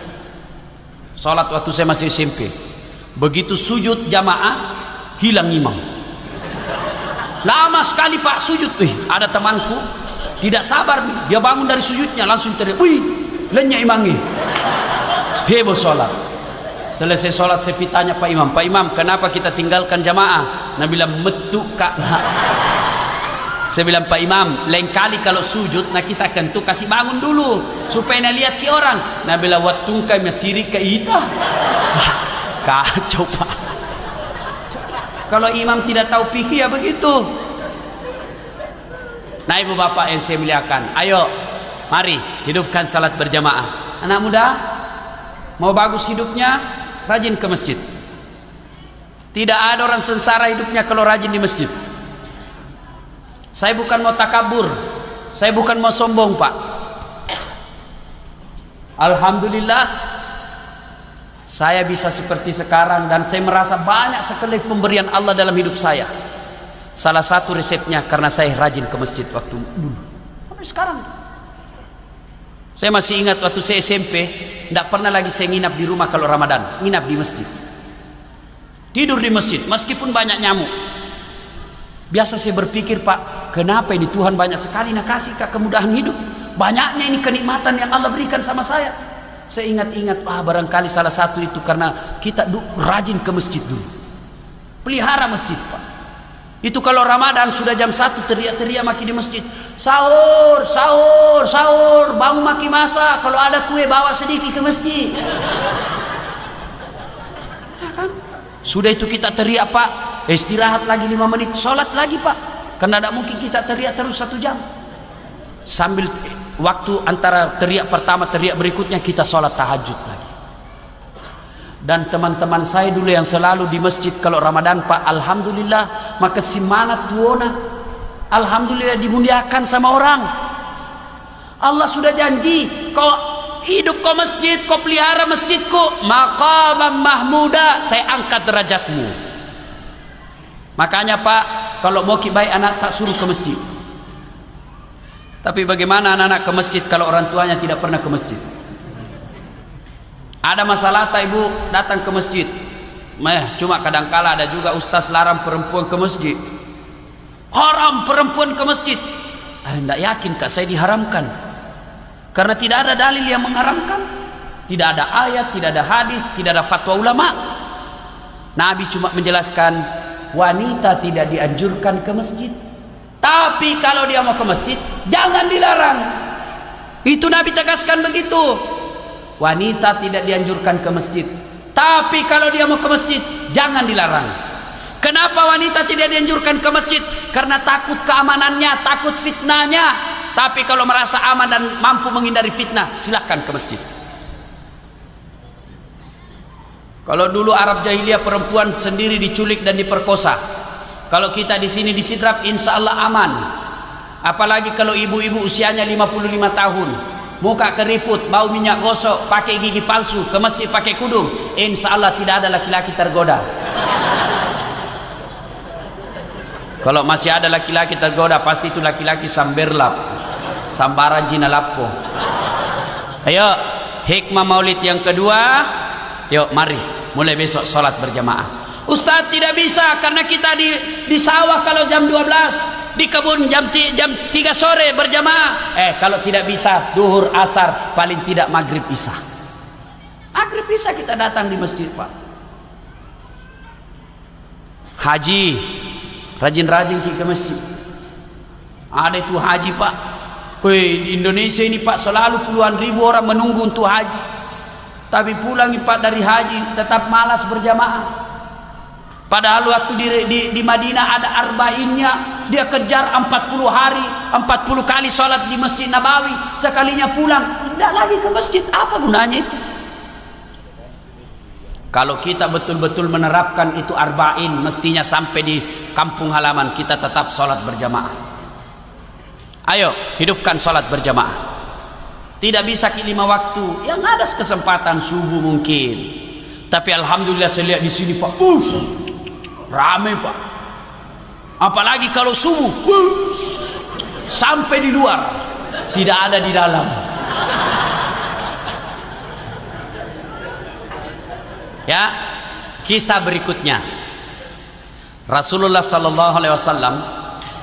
Sholat waktu saya masih SMP. Begitu sujud jamaah, hilang imam. Lama sekali Pak sujud. Ada temanku tidak sabar nih. Dia bangun dari sujudnya langsung teriak, wih, lenyap imamnya. Heboh sholat. Selesai sholat saya tanya Pak Imam, kenapa kita tinggalkan jamaah? Nabi bilang, metu kak. Saya bilang, Pak Imam, lain kali kalau sujud, nah kita kentu kasih bangun dulu supaya nak lihat ke orang. Nabi bilang, watungkai masiri ke ita. Kacau Pak. Kalau imam tidak tahu fikih ya begitu. Nah ibu bapak yang saya muliakan, ayo mari hidupkan salat berjamaah. Anak muda mau bagus hidupnya, rajin ke masjid. Tidak ada orang sengsara hidupnya kalau rajin di masjid. Saya bukan mau takabur, saya bukan mau sombong Pak. Alhamdulillah saya bisa seperti sekarang dan saya merasa banyak sekali pemberian Allah dalam hidup saya. Salah satu resepnya karena saya rajin ke masjid waktu dulu. Sampai sekarang. Saya masih ingat waktu saya SMP, tidak pernah lagi saya nginap di rumah kalau Ramadan, nginap di masjid. Tidur di masjid meskipun banyak nyamuk. Biasa saya berpikir, Pak, kenapa ini Tuhan banyak sekali nak kasih kemudahan hidup? Banyaknya ini kenikmatan yang Allah berikan sama saya. Saya ingat-ingat, barangkali salah satu itu karena kita rajin ke masjid dulu. Pelihara masjid, Pak. Itu kalau Ramadan sudah jam 1 teriak-teriak maki di masjid. Sahur, sahur, sahur, bangun maki masak. Kalau ada kue bawa sedikit ke masjid. Ya kan? Sudah itu kita teriak, Pak. Istirahat lagi 5 menit, sholat lagi Pak. Karena tidak mungkin kita teriak terus 1 jam. Sambil waktu antara teriak pertama teriak berikutnya kita sholat tahajud lagi. Dan teman-teman saya dulu yang selalu di masjid kalau Ramadan Pak, alhamdulillah maka semangat tuona. Alhamdulillah dimuliakan sama orang. Allah sudah janji, kau hidup kau masjid, kau pelihara masjidku, maqamam mahmuda, saya angkat derajatmu. Makanya Pak, kalau mau baik anak tak suruh ke masjid. Tapi bagaimana anak-anak ke masjid kalau orang tuanya tidak pernah ke masjid? Ada masalah tak ibu datang ke masjid? Cuma kadangkala ada juga ustaz larang perempuan ke masjid. Haram perempuan ke masjid. Tidak yakin kak saya diharamkan. Karena tidak ada dalil yang mengharamkan. Tidak ada ayat, tidak ada hadis, tidak ada fatwa ulama. Nabi cuma menjelaskan wanita tidak dianjurkan ke masjid. Tapi kalau dia mau ke masjid, jangan dilarang. Itu Nabi tegaskan begitu. Wanita tidak dianjurkan ke masjid. Tapi kalau dia mau ke masjid, jangan dilarang. Kenapa wanita tidak dianjurkan ke masjid? Karena takut keamanannya, takut fitnahnya. Tapi kalau merasa aman dan mampu menghindari fitnah, silahkan ke masjid. Kalau dulu Arab jahiliyah perempuan sendiri diculik dan diperkosa. Kalau kita di sini disidrap, insya Allah aman. Apalagi kalau ibu-ibu usianya 55 tahun, muka keriput, bau minyak gosok, pakai gigi palsu, ke masjid pakai kudung, insya Allah tidak ada laki-laki tergoda. Kalau masih ada laki-laki tergoda, pasti itu laki-laki samberlap, sambaran jina lapo. Ayo, hikmah maulid yang kedua. Yuk mari, mulai besok sholat berjamaah. Ustaz tidak bisa karena kita di sawah kalau jam 12, di kebun jam 3 sore berjamaah. Kalau tidak bisa duhur asar, paling tidak maghrib isya. Maghrib isya kita datang di masjid Pak. Haji, rajin-rajin ke masjid. Ada itu haji Pak. Di Indonesia ini Pak selalu puluhan ribu orang menunggu untuk haji. Tapi pulang Pak dari haji tetap malas berjamaah. Padahal waktu di Madinah ada arba'innya, dia kejar 40 hari, 40 kali sholat di Masjid Nabawi, sekalinya pulang tidak lagi ke masjid. Apa gunanya itu? Kalau kita betul-betul menerapkan itu arba'in, mestinya sampai di kampung halaman kita tetap sholat berjamaah. Ayo hidupkan sholat berjamaah. Tidak bisa 5 waktu, yang ada kesempatan subuh mungkin. Tapi alhamdulillah saya lihat di sini Pak, ramai Pak. Apalagi kalau subuh, sampai di luar, tidak ada di dalam. Ya, kisah berikutnya. Rasulullah sallallahu alaihi wasallam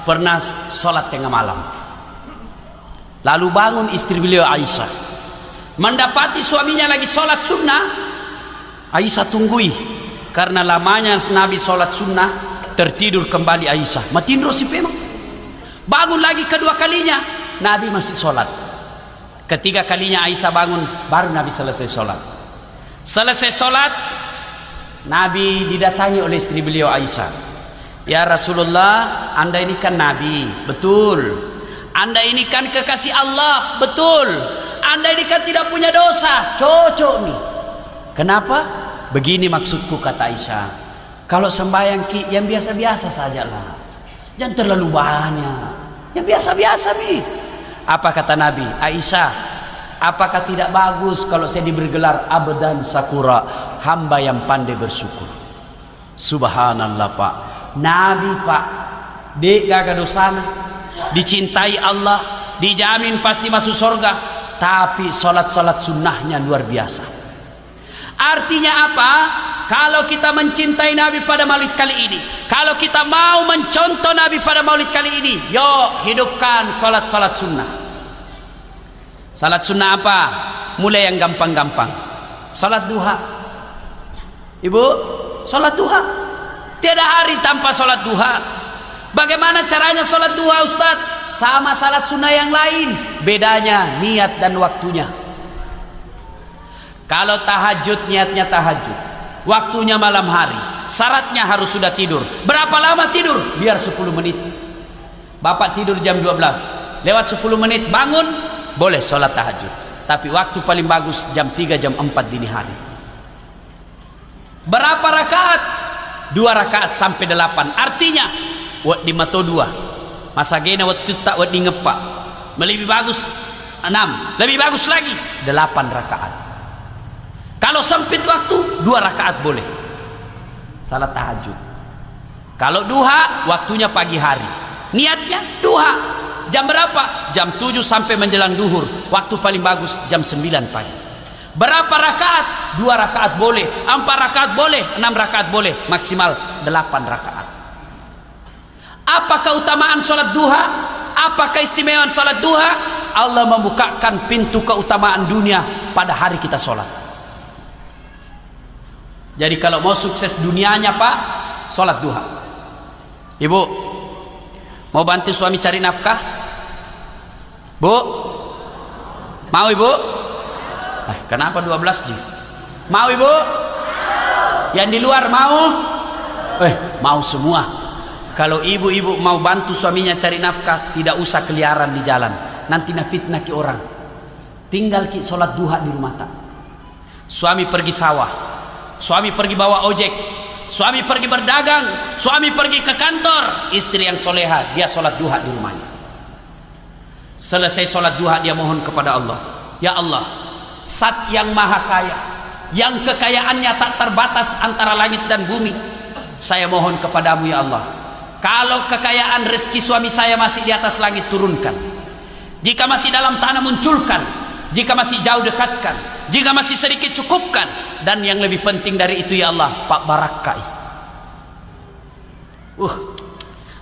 pernah sholat tengah malam. Lalu bangun istri beliau Aisyah, mendapati suaminya lagi sholat sunnah. Aisyah tunggui, karena lamanya Nabi sholat sunnah, tertidur kembali Aisyah. Matin rosi memang. Bangun lagi kedua kalinya, Nabi masih sholat. Ketiga kalinya Aisyah bangun, baru Nabi selesai sholat. Selesai sholat, Nabi didatangi oleh istri beliau Aisyah. Ya Rasulullah, Anda ini kan Nabi, betul. Anda ini kan kekasih Allah, betul. Anda ini kan tidak punya dosa, cocok nih. Kenapa? Begini maksudku, kata Aisyah. Kalau sembahyang ki yang biasa-biasa sajalah, jangan terlalu banyak, yang biasa-biasa nih. Apa kata Nabi? Aisyah, apakah tidak bagus kalau saya diberi gelar abdan sakura, hamba yang pandai bersyukur? Subhanallah Pak, Nabi Pak, dek gak dosana, dicintai Allah, dijamin pasti masuk surga, tapi salat-salat sunnahnya luar biasa. Artinya apa? Kalau kita mencintai Nabi pada maulid kali ini, kalau kita mau mencontoh Nabi pada maulid kali ini, yuk hidupkan salat-salat sunnah. Salat sunnah apa? Mulai yang gampang-gampang. Salat duha. Ibu, salat duha. Tiada hari tanpa salat duha. Bagaimana caranya salat duha, Ustaz? Sama salat sunnah yang lain, bedanya niat dan waktunya. Kalau tahajud, niatnya tahajud, waktunya malam hari, syaratnya harus sudah tidur. Berapa lama tidur? Biar 10 menit. Bapak tidur jam 12, lewat 10 menit bangun, boleh sholat tahajud. Tapi waktu paling bagus jam 3, jam 4 dini hari. Berapa rakaat? 2 rakaat sampai 8. Artinya wad di mato 2, masa gena waktu tak wad di ngepak. Lebih bagus 6, lebih bagus lagi 8 rakaat. Kalau sempit waktu 2 rakaat boleh salat tahajud. Kalau duha waktunya pagi hari, niatnya duha. Jam berapa? Jam 7 sampai menjelang duhur. Waktu paling bagus jam 9 pagi. Berapa rakaat? 2 rakaat boleh, 4 rakaat boleh, 6 rakaat boleh, maksimal 8 rakaat. Apa keutamaan salat duha? Apa keistimewaan salat duha? Allah membukakan pintu keutamaan dunia pada hari kita salat. Jadi kalau mau sukses dunianya Pak, sholat duha. Ibu, mau bantu suami cari nafkah? Bu, mau ibu? Kenapa 12 Ji? Mau ibu? Yang di luar mau? Mau semua. Kalau ibu-ibu mau bantu suaminya cari nafkah, tidak usah keliaran di jalan. Nanti fitnah ki orang. Tinggal ki sholat duha di rumah tak. Suami pergi sawah, suami pergi bawa ojek, suami pergi berdagang, suami pergi ke kantor, istri yang soleha dia sholat duha di rumahnya. Selesai sholat duha dia mohon kepada Allah, ya Allah, Zat yang maha kaya, yang kekayaannya tak terbatas antara langit dan bumi, saya mohon kepadamu ya Allah, kalau kekayaan rezeki suami saya masih di atas langit turunkan, jika masih dalam tanah munculkan, jika masih jauh dekatkan, jika masih sedikit cukupkan, dan yang lebih penting dari itu ya Allah, Pak Barakai.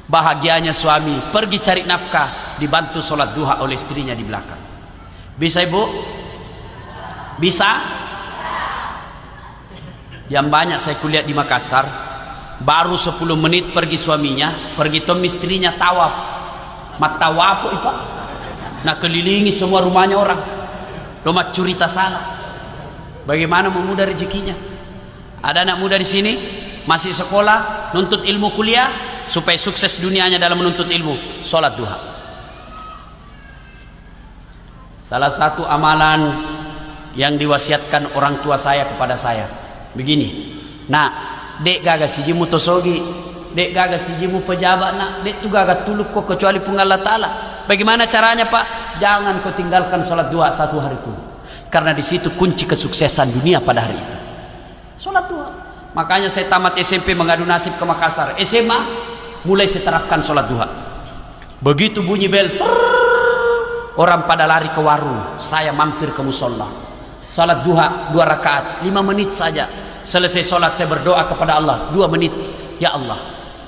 Bahagianya suami pergi cari nafkah, dibantu sholat duha oleh istrinya di belakang. Bisa ibu? Bisa? Yang banyak saya kulihat di Makassar, baru 10 menit pergi suaminya, pergi tom istrinya tawaf. Matawapu ipa, nak kelilingi semua rumahnya orang. Rumah curita salah. Bagaimana memudah rezekinya? Ada anak muda di sini masih sekolah, nuntut ilmu kuliah, supaya sukses dunianya dalam menuntut ilmu, sholat duha. Salah satu amalan yang diwasiatkan orang tua saya kepada saya begini, nak, dek gaga sijimu tosogi, dek gaga sijimu pejabat, nak, dek tu gaga tuluk kok kecuali pun Allah Ta'ala. Bagaimana caranya Pak? Jangan kau tinggalkan sholat duha 1 hari pun, karena di situ kunci kesuksesan dunia pada hari itu, sholat duha. Makanya saya tamat SMP mengadu nasib ke Makassar, SMA mulai saya terapkan sholat duha. Begitu bunyi bel, orang pada lari ke warung, saya mampir ke musola, sholat duha 2 rakaat 5 menit saja. Selesai sholat saya berdoa kepada Allah 2 menit. Ya Allah,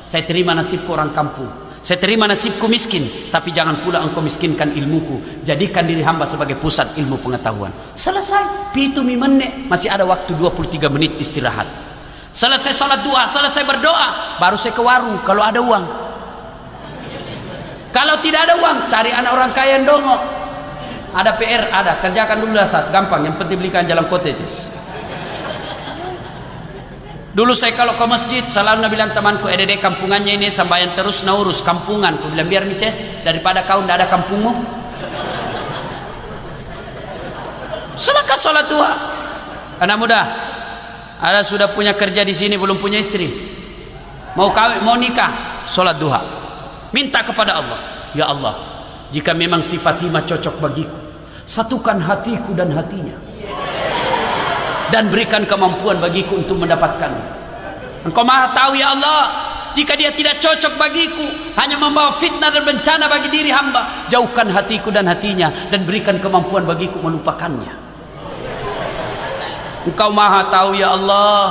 saya terima nasibku orang kampung, saya terima nasibku miskin, tapi jangan pula engkau miskinkan ilmuku. Jadikan diri hamba sebagai pusat ilmu pengetahuan. Selesai, pitu menit, masih ada waktu 23 menit istirahat. Selesai sholat duha, selesai berdoa, baru saya ke warung kalau ada uang. Kalau tidak ada uang, cari anak orang kaya yang dongok. Ada PR, ada, kerjakan dulu saat gampang, yang penting belikan jalan cottages. Dulu saya kalau ke masjid selalu bilang temanku, edede kampungannya ini sambayan terus naurus kampungan. Aku bilang biar mices daripada kau tidak ada kampungmu. Silakan sholat duha. Anak muda, ada sudah punya kerja di sini belum punya istri, mau kawin mau nikah, sholat duha. Minta kepada Allah, ya Allah, jika memang si Fatimah cocok bagiku, satukan hatiku dan hatinya, dan berikan kemampuan bagiku untuk mendapatkannya. Engkau maha tahu ya Allah, jika dia tidak cocok bagiku, hanya membawa fitnah dan bencana bagi diri hamba, jauhkan hatiku dan hatinya, dan berikan kemampuan bagiku melupakannya. Engkau maha tahu ya Allah,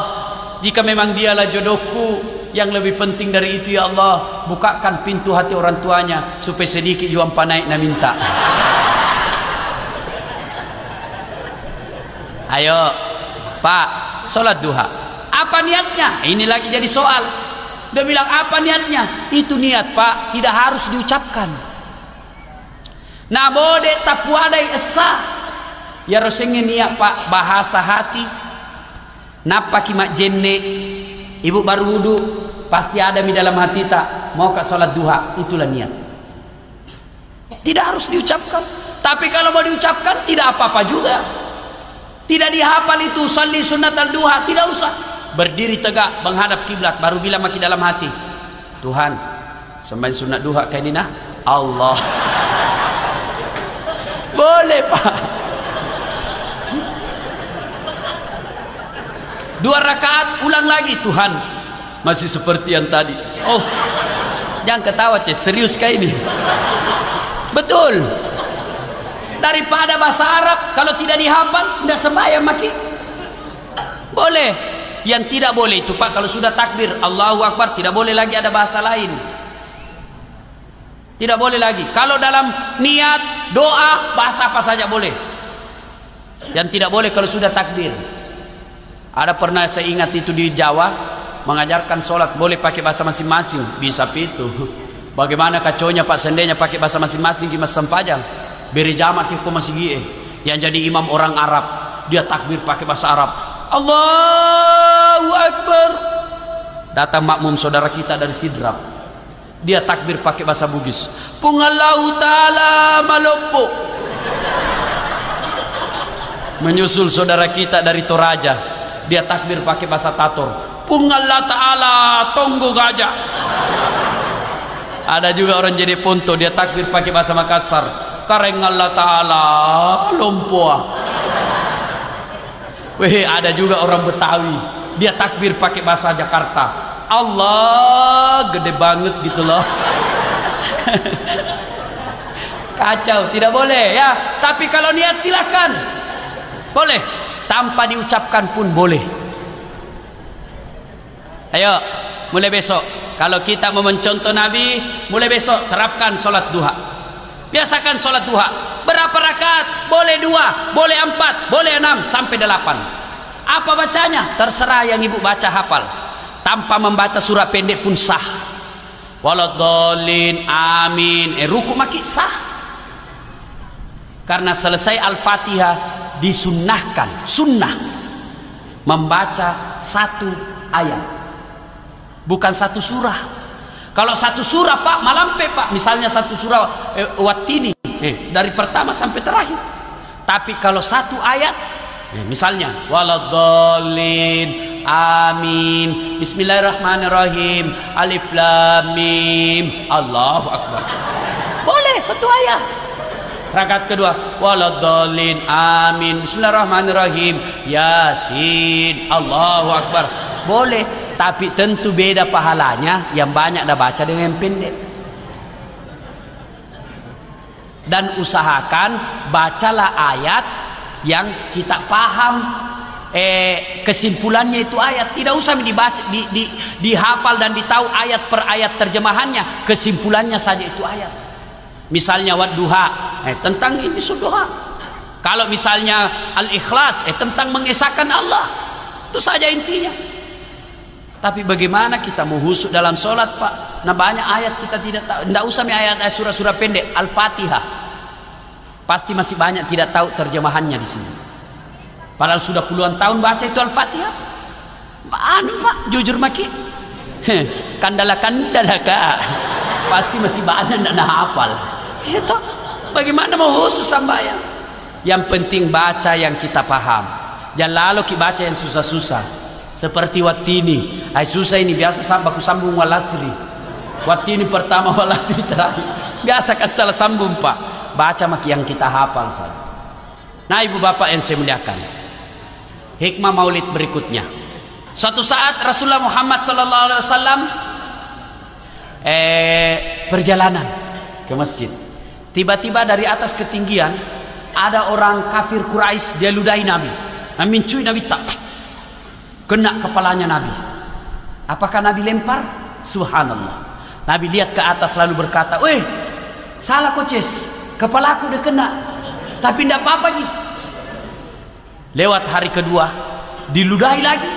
jika memang dialah jodohku, yang lebih penting dari itu ya Allah, bukakan pintu hati orang tuanya, supaya sedikit juang panaik na minta. Ayo Pak, sholat duha. Apa niatnya? Ini lagi jadi soal. Dia bilang apa niatnya? Itu niat Pak, tidak harus diucapkan. Nah bode tapuadai esa. Ya rosengnya niat Pak, bahasa hati. Napa kimak jenne. Ibu baru wudu, pasti ada di dalam hati tak mau ke sholat duha. Itulah niat. Tidak harus diucapkan. Tapi kalau mau diucapkan tidak apa-apa juga. Tidak dihafal itu salli sunat al-duha, tidak usah. Berdiri tegak menghadap kiblat, baru bilang makin dalam hati, Tuhan, sembahyang sunat duha kayak ini nah, Allah. Boleh Pak. 2 rakaat ulang lagi, Tuhan, masih seperti yang tadi. Oh, jangan ketawa serius kayak ini. Betul. Daripada bahasa Arab kalau tidak dihafal tidak sembahyang maki. Boleh. Yang tidak boleh itu Pak, kalau sudah takbir Allahu Akbar tidak boleh lagi ada bahasa lain. Tidak boleh lagi. Kalau dalam niat doa bahasa apa saja boleh. Yang tidak boleh kalau sudah takbir. Ada pernah saya ingat itu di Jawa mengajarkan sholat boleh pakai bahasa masing-masing. Bisa itu. Bagaimana kacaunya Pak seandainya pakai bahasa masing-masing di Mas Sempajang. Beri jamak itu masih gie. Yang jadi imam orang Arab, dia takbir pakai bahasa Arab. Allahu Akbar. Datang makmum saudara kita dari Sidrap, dia takbir pakai bahasa Bugis. Pungallahu ta'ala maloppo. Menyusul saudara kita dari Toraja, dia takbir pakai bahasa Tator. Pungallah ta'ala tonggo gajah. Ada juga orang jadi Ponto, dia takbir pakai bahasa Makassar. Kareng Allah Ta'ala lompoa. Weh, ada juga orang Betawi, dia takbir pakai bahasa Jakarta. Allah gede banget gitu loh. Kacau, tidak boleh ya. Tapi kalau niat silakan. Boleh, tanpa diucapkan pun boleh. Ayo, mulai besok kalau kita mau mencontoh Nabi, mulai besok terapkan sholat duha. Biasakan sholat duha. Berapa rakaat? Boleh 2, boleh 4, boleh 6 sampai 8. Apa bacanya? Terserah yang ibu baca hafal. Tanpa membaca surah pendek pun sah. Waladhdallin, amin. Ruku maki sah. Karena selesai Al-Fatihah disunnahkan, sunnah membaca 1 ayat, bukan 1 surah. Kalau 1 surah Pak malampe Pak, misalnya 1 surah Wattini dari pertama sampai terakhir. Tapi kalau 1 ayat, misalnya waladhdallin, amin, bismillahirrahmanirrahim, alif lam mim, Allahu Akbar. Boleh 1 ayat. Rakaat kedua waladhdallin, amin, bismillahirrahmanirrahim, yasin, Allahu Akbar. Boleh. Tapi tentu beda pahalanya yang banyak dah baca dengan yang pendek. Dan usahakan bacalah ayat yang kita paham. kesimpulannya itu ayat. Tidak usah dibaca, dihafal dan ditahu ayat per ayat terjemahannya. Kesimpulannya saja itu ayat. Misalnya wadduha, tentang ini suduha. Kalau misalnya al-ikhlas, tentang mengesahkan Allah. Itu saja intinya. Tapi bagaimana kita mau husuk dalam sholat, Pak? Nah, banyak ayat kita tidak tahu. Tidak usah ayat-ayat surah-surah pendek. Al-Fatihah pasti masih banyak tidak tahu terjemahannya di sini. Padahal sudah puluhan tahun baca itu Al-Fatihah. Pak, jujur maki. Kandalaka. Pasti masih banyak tidak hafal. Itu bagaimana mau khusus sambayang? Yang penting baca yang kita paham. Jangan lalu kita baca yang susah-susah. Seperti Wattini. Susah ini biasa aku sambung walasri. Wattini pertama, walasri terakhir. Biasa kan salah sambung, Pak. Baca maki yang kita hafal saja. Nah, ibu bapak yang saya muliakan, hikmah maulid berikutnya. Suatu saat Rasulullah Muhammad SAW perjalanan ke masjid. Tiba-tiba dari atas ketinggian ada orang kafir Quraisy, dia ludahi Nabi. Mencui Nabi, tak kena kepalanya Nabi. Apakah Nabi lempar? Subhanallah. Nabi lihat ke atas lalu berkata, "Weh, salah koces, kepalaku udah kena. Tapi tidak apa-apa sih." Lewat hari kedua, diludahi lagi,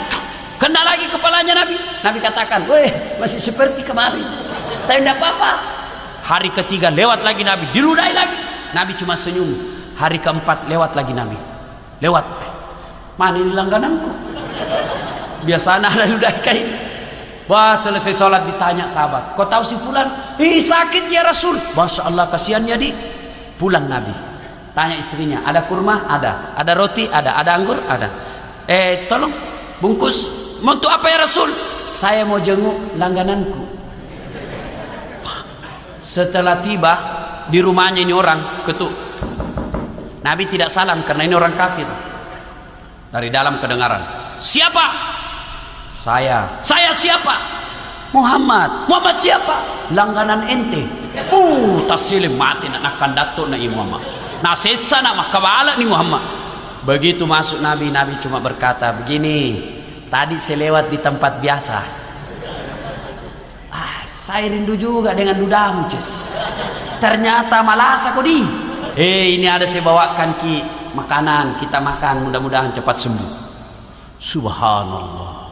kena lagi kepalanya Nabi. Nabi katakan, "Weh, masih seperti kemarin, tapi tidak apa-apa." Hari ketiga lewat lagi Nabi, diludahi lagi. Nabi cuma senyum. Hari keempat lewat lagi Nabi, lewat. Mana ini langgananku? Biasanya ada ludahi kain. Wah, selesai sholat ditanya sahabat, "Kau tahu si fulan?" Sakit ya Rasul." Masya Allah, kasihannya di. Pulang Nabi. Tanya istrinya, "Ada kurma?" "Ada." "Ada roti?" "Ada." "Ada anggur?" "Ada." Tolong bungkus." "Mau untuk apa ya Rasul?" "Saya mau jenguk langgananku." Setelah tiba di rumahnya ini orang ketuk. Nabi tidak salam karena ini orang kafir. Dari dalam kedengaran, "Siapa?" "Saya." "Saya siapa?" "Muhammad." "Muhammad siapa?" "Langganan ente." Taslim mati nak datuk nak Muhammad. Nah, sesa nak makabala ni Muhammad. Begitu masuk Nabi cuma berkata begini, "Tadi saya lewat di tempat biasa. Saya rindu juga dengan ludamu, Ces. Ternyata malas aku di. Ini ada saya bawakan ki makanan, kita makan, mudah-mudahan cepat sembuh." Subhanallah.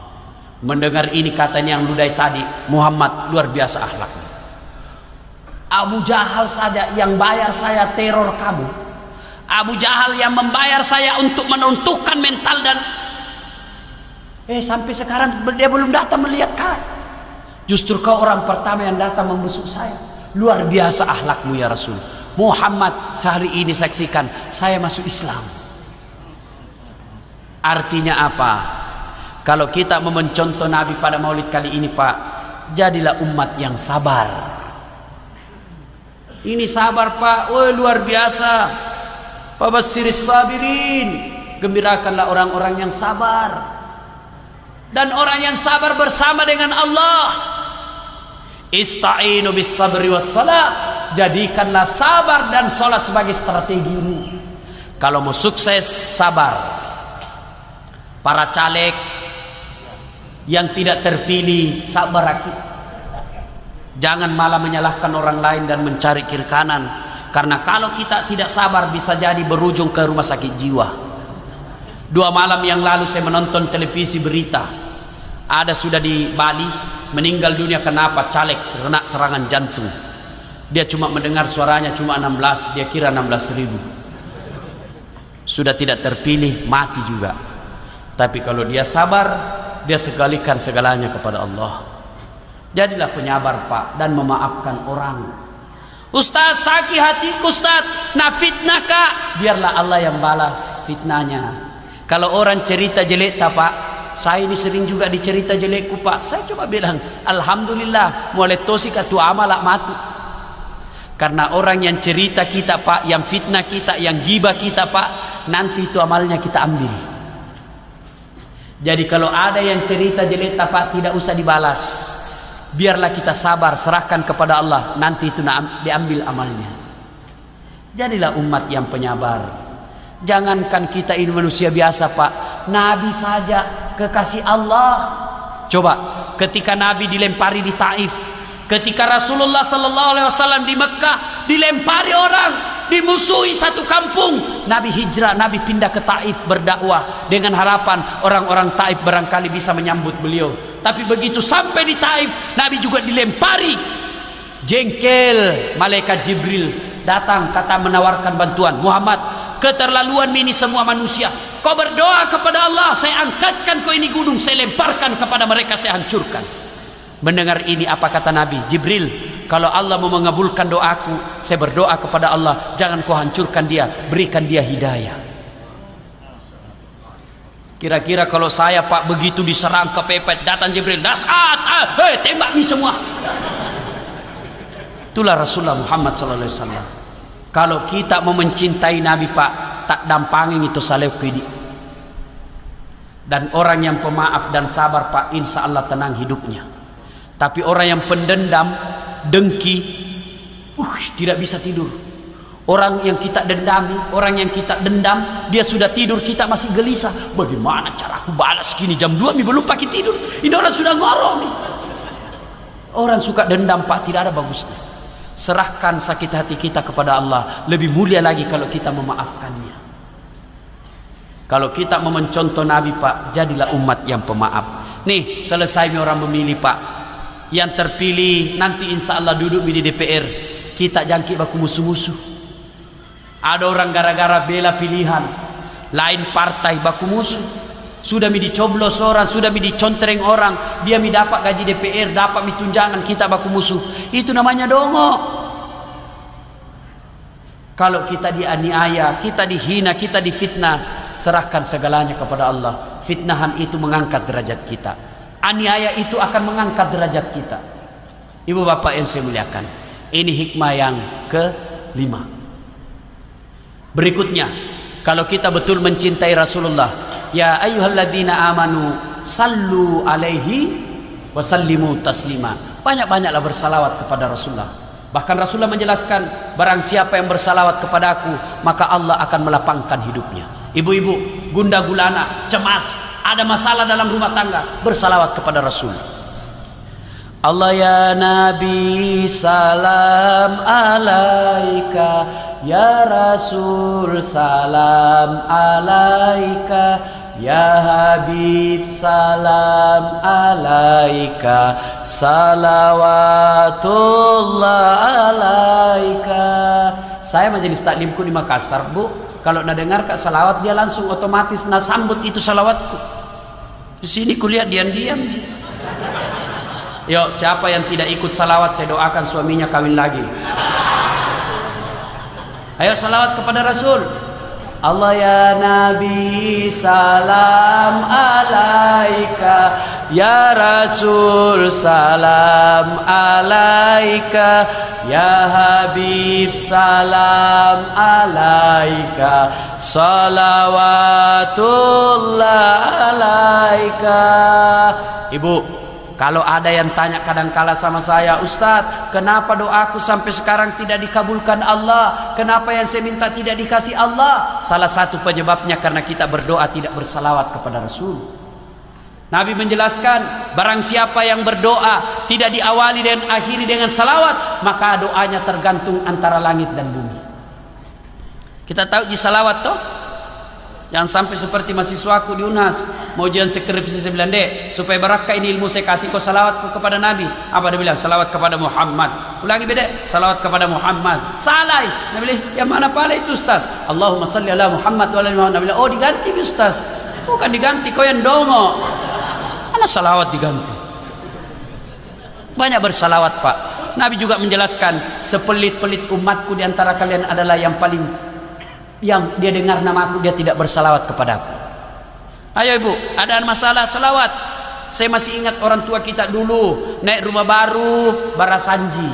Mendengar ini katanya yang ludahi tadi, "Muhammad luar biasa akhlaknya. Abu Jahal saja yang bayar saya teror kamu. Abu Jahal yang membayar saya untuk menuntukkan mental dan sampai sekarang dia belum datang melihat kau. Justru kau orang pertama yang datang membusuk saya. Luar biasa akhlakmu ya Rasul. Muhammad sehari ini saksikan saya masuk Islam." Artinya apa? Kalau kita mau mencontoh Nabi pada maulid kali ini, Pak, jadilah umat yang sabar. Ini sabar, Pak. Luar biasa. Fabasyiris sabirin. Gembirakanlah orang-orang yang sabar. Dan orang yang sabar bersama dengan Allah. Ista'inu bis sabri was salat. Jadikanlah sabar dan salat sebagai strategimu. Kalau mau sukses, sabar. Para caleg yang tidak terpilih, sabar rakit. Jangan malah menyalahkan orang lain dan mencari kiri kanan. Karena kalau kita tidak sabar bisa jadi berujung ke rumah sakit jiwa. 2 malam yang lalu saya menonton televisi berita. Ada sudah di Bali meninggal dunia kenapa? Caleg kena serangan jantung. Dia cuma mendengar suaranya cuma 16, dia kira 16.000. Sudah tidak terpilih, mati juga. Tapi kalau dia sabar, dia sekalikan segalanya kepada Allah. Jadilah penyabar, Pak, dan memaafkan orang. "Ustaz, sakit hatiku Ustaz, nah fitnah Kak." Biarlah Allah yang balas fitnahnya. Kalau orang cerita jelek, Pak, saya ini sering juga dicerita jelekku, Pak. Saya coba bilang, alhamdulillah, mulai tosi katu amalak matu. Karena orang yang cerita kita, Pak, yang fitnah kita, yang gibah kita, Pak, nanti itu amalnya kita ambil. Jadi kalau ada yang cerita jelek, Pak, tidak usah dibalas. Biarlah kita sabar, serahkan kepada Allah, nanti itu diambil amalnya. Jadilah umat yang penyabar. Jangankan kita ini manusia biasa, Pak, Nabi saja kekasih Allah. Coba ketika Nabi dilempari di Taif, ketika Rasulullah sallallahu alaihi wasallam di Mekah dilempari orang, dimusuhi satu kampung, Nabi hijrah, Nabi pindah ke Taif berdakwah dengan harapan orang-orang Taif barangkali bisa menyambut beliau. Tapi begitu sampai di Taif, Nabi juga dilempari. Jengkel, malaikat Jibril datang, kata menawarkan bantuan. Muhammad, keterlaluan ini semua manusia. Kau berdoa kepada Allah, saya angkatkan kau ini gunung, saya lemparkan kepada mereka, saya hancurkan. Mendengar ini apa kata Nabi? Jibril, kalau Allah mau mengabulkan doaku, saya berdoa kepada Allah, jangan kau hancurkan dia, berikan dia hidayah. Kira-kira kalau saya Pak begitu diserang kepepet, datang Jibril, dasat, tembak nih semua. Itulah Rasulullah Muhammad sallallahu alaihi wasallam. Kalau kita mau mencintai Nabi Pak, tak dampangin itu saleh kidi. Dan orang yang pemaaf dan sabar Pak, insya Allah tenang hidupnya. Tapi orang yang pendendam, dengki, tidak bisa tidur. Orang yang kita dendami, orang yang kita dendam, dia sudah tidur, kita masih gelisah. Bagaimana cara aku balas gini jam 2 belum pakai tidur? Ini orang sudah ngorong nih. Orang suka dendam Pak, tidak ada bagusnya. Serahkan sakit hati kita kepada Allah. Lebih mulia lagi kalau kita memaafkannya. Kalau kita mau mencontoh Nabi Pak, jadilah umat yang pemaaf. Nih selesai orang memilih Pak, yang terpilih nanti insya Allah duduk di DPR, kita jangkit baku musuh-musuh. Ada orang gara-gara bela pilihan lain partai baku musuh. Sudah mi dicoblos orang, sudah mi dicontreng orang, dia mi dapat gaji DPR, dapat mi tunjangan, kita baku musuh. Itu namanya dongo. Kalau kita dianiaya, kita dihina, kita difitnah, serahkan segalanya kepada Allah. Fitnahan itu mengangkat derajat kita, aniaya itu akan mengangkat derajat kita. Ibu bapak yang saya muliakan, ini hikmah yang kelima. Berikutnya, kalau kita betul mencintai Rasulullah, ya ayyuhalladzina amanu sallu alaihi wa sallimu taslima. Banyak-banyaklah bersalawat kepada Rasulullah. Bahkan Rasulullah menjelaskan, barang siapa yang bersalawat kepada aku, maka Allah akan melapangkan hidupnya. Ibu-ibu gunda gulana, cemas, ada masalah dalam rumah tangga, bersalawat kepada Rasul. Allah ya Nabi salam alaika, ya Rasul salam alaika, ya Habib salam alaika, salawatullah alaika. Saya majelis taklimku di Makassar Bu, kalau nak dengar kak salawat dia langsung otomatis nak sambut itu salawatku. Di sini kuliah diam-diam. Yuk, siapa yang tidak ikut salawat, saya doakan suaminya kawin lagi. Ayo salawat kepada Rasul. Allah ya Nabi salam alaika, ya Rasul salam alaika, ya Habib salam alaika, salawatullah alaika. Ibu, kalau ada yang tanya kadangkala sama saya, Ustadz, kenapa doaku sampai sekarang tidak dikabulkan Allah? Kenapa yang saya minta tidak dikasih Allah? Salah satu penyebabnya karena kita berdoa tidak bersalawat kepada Rasul. Nabi menjelaskan, barang siapa yang berdoa tidak diawali dan akhiri dengan salawat, maka doanya tergantung antara langit dan bumi. Kita tahu di salawat toh? Jangan sampai seperti mahasiswaku di UNHAS mau ujian skripsi, saya bilang, Dek, supaya barakah ini ilmu saya kasih kau salawat kepada Nabi. Apa dia bilang? Salawat kepada Muhammad. Ulangi bedek, salawat kepada Muhammad. Salah. Dia bilang, yang mana pala itu Ustaz? Allahumma salli ala Muhammad wa ala Muhammad. Dia bilang, oh diganti Ustaz. Bukan diganti, kau yang dongo. Mana salawat diganti? Banyak bersalawat Pak. Nabi juga menjelaskan, sepelit-pelit umatku di antara kalian adalah yang paling, yang dia dengar namaku dia tidak bersalawat kepadaku. Ayo ibu, ada masalah salawat. Saya masih ingat orang tua kita dulu naik rumah baru barasanji.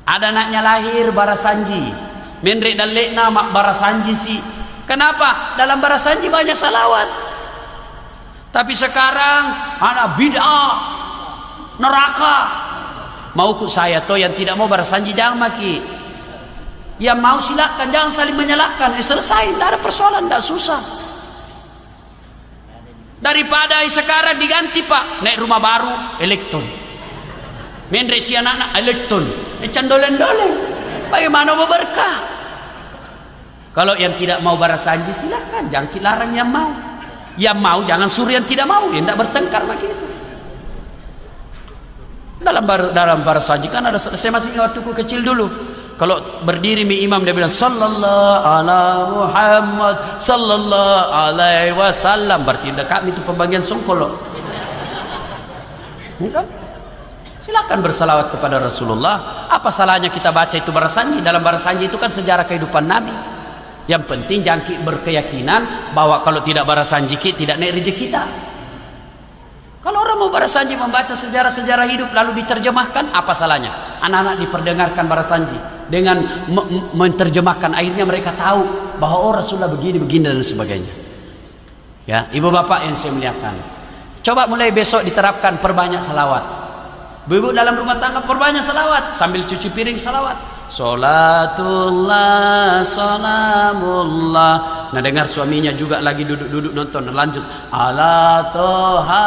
Ada anaknya lahir barasanji. Menrek dan lekna mak barasanji sih. Kenapa? Dalam barasanji banyak salawat. Tapi sekarang ada bid'ah, neraka. Mauku saya toh yang tidak mau barasanji jangan maki. Yang mau silakan, jangan saling menyalahkan. Selesai, tidak ada persoalan, tidak susah. Daripada sekarang diganti Pak, naik rumah baru elektron. Mendre si anak-anak elektron. Candolen-dolen. Bagaimana mau berkah? Kalau yang tidak mau barasanji silahkan, jangan larang yang mau. Yang mau jangan suruh yang tidak mau, yang tidak bertengkar begitu. Dalam barasanji kan ada, saya masih ingat waktu kecil dulu. Kalau berdiri imam dia bilang sallallahu ala Muhammad sallallahu alaihi wasallam, berarti kami itu pembagian songkolo. Bukan? Silakan bersalawat kepada Rasulullah. Apa salahnya kita baca itu barasanji? Dalam barasanji itu kan sejarah kehidupan Nabi. Yang penting jangan berkeyakinan bahwa kalau tidak barasanji tidak naik rezeki kita. Kalau orang mau barasanji membaca sejarah-sejarah hidup lalu diterjemahkan, apa salahnya? Anak-anak diperdengarkan barasanji dengan menerjemahkan, akhirnya mereka tahu bahwa oh Rasulullah begini dan sebagainya. Ya, ibu bapak yang saya muliakan, coba mulai besok diterapkan perbanyak salawat. Ibu dalam rumah tangga perbanyak salawat, sambil cuci piring salawat. Salatullah salamullah. Nah dengar suaminya juga lagi duduk-duduk nonton, lanjut ala toha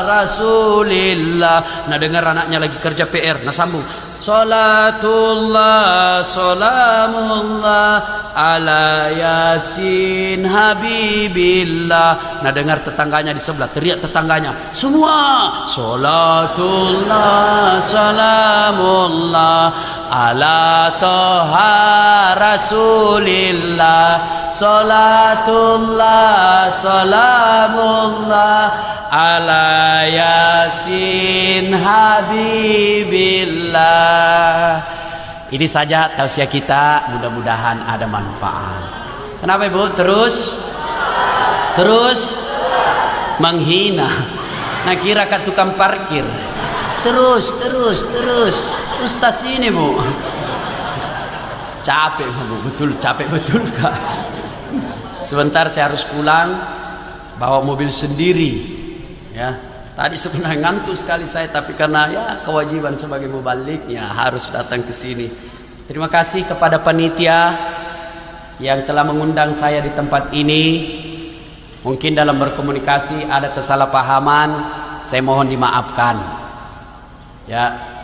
rasulillah. Nah dengar anaknya lagi kerja PR, nah sambung salatullah salamullah ala yasin habibillah. Nah dengar tetangganya di sebelah, teriak tetangganya semua salatullah salamullah ala toha rasulillah salatullah salamullah ala yasin habibillah. Ini saja tausiah kita, mudah-mudahan ada manfaat. Kenapa Ibu? Terus menghina. Nah kira kan tukang parkir. Terus Ustaz ini Bu. Capek Bu, betul capek betul Kak. Sebentar saya harus pulang, bawa mobil sendiri. Ya, tadi sebenarnya ngantuk sekali saya, tapi karena ya kewajiban sebagai mubalik ya harus datang ke sini. Terima kasih kepada panitia yang telah mengundang saya di tempat ini. Mungkin dalam berkomunikasi ada kesalahpahaman, saya mohon dimaafkan. Ya.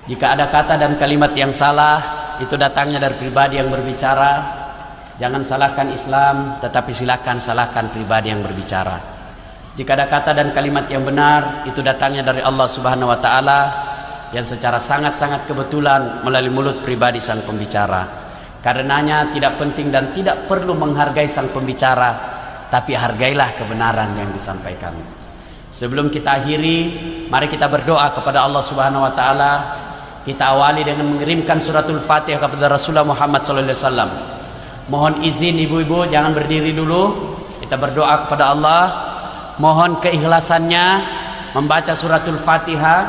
Jika ada kata dan kalimat yang salah, itu datangnya dari pribadi yang berbicara. Jangan salahkan Islam, tetapi silakan salahkan pribadi yang berbicara. Jika ada kata dan kalimat yang benar, itu datangnya dari Allah Subhanahu wa taala yang secara sangat-sangat kebetulan melalui mulut pribadi sang pembicara. Karenanya tidak penting dan tidak perlu menghargai sang pembicara, tapi hargailah kebenaran yang disampaikan. Sebelum kita akhiri, mari kita berdoa kepada Allah Subhanahu wa taala. Kita awali dengan mengirimkan suratul Fatihah kepada Rasulullah Muhammad SAW. Mohon izin ibu-ibu jangan berdiri dulu. Kita berdoa kepada Allah. Mohon keikhlasannya membaca suratul Fatihah,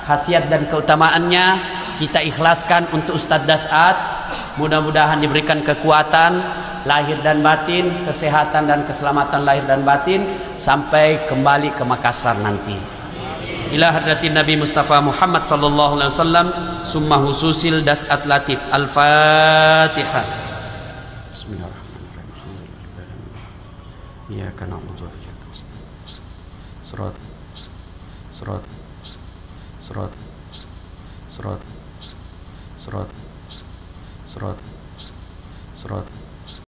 khasiat dan keutamaannya kita ikhlaskan untuk Ustadz Das'ad. Mudah-mudahan diberikan kekuatan lahir dan batin, kesehatan dan keselamatan lahir dan batin sampai kembali ke Makassar nanti. Ila hadratin Nabi Mustafa Muhammad sallallahu alaihi wasallam, summa hususil Das'ad Latif. Al-Fatihah. Bismillahirrahmanirrahim. Iyyaka na'budu wa iyyaka nasta'in. Surat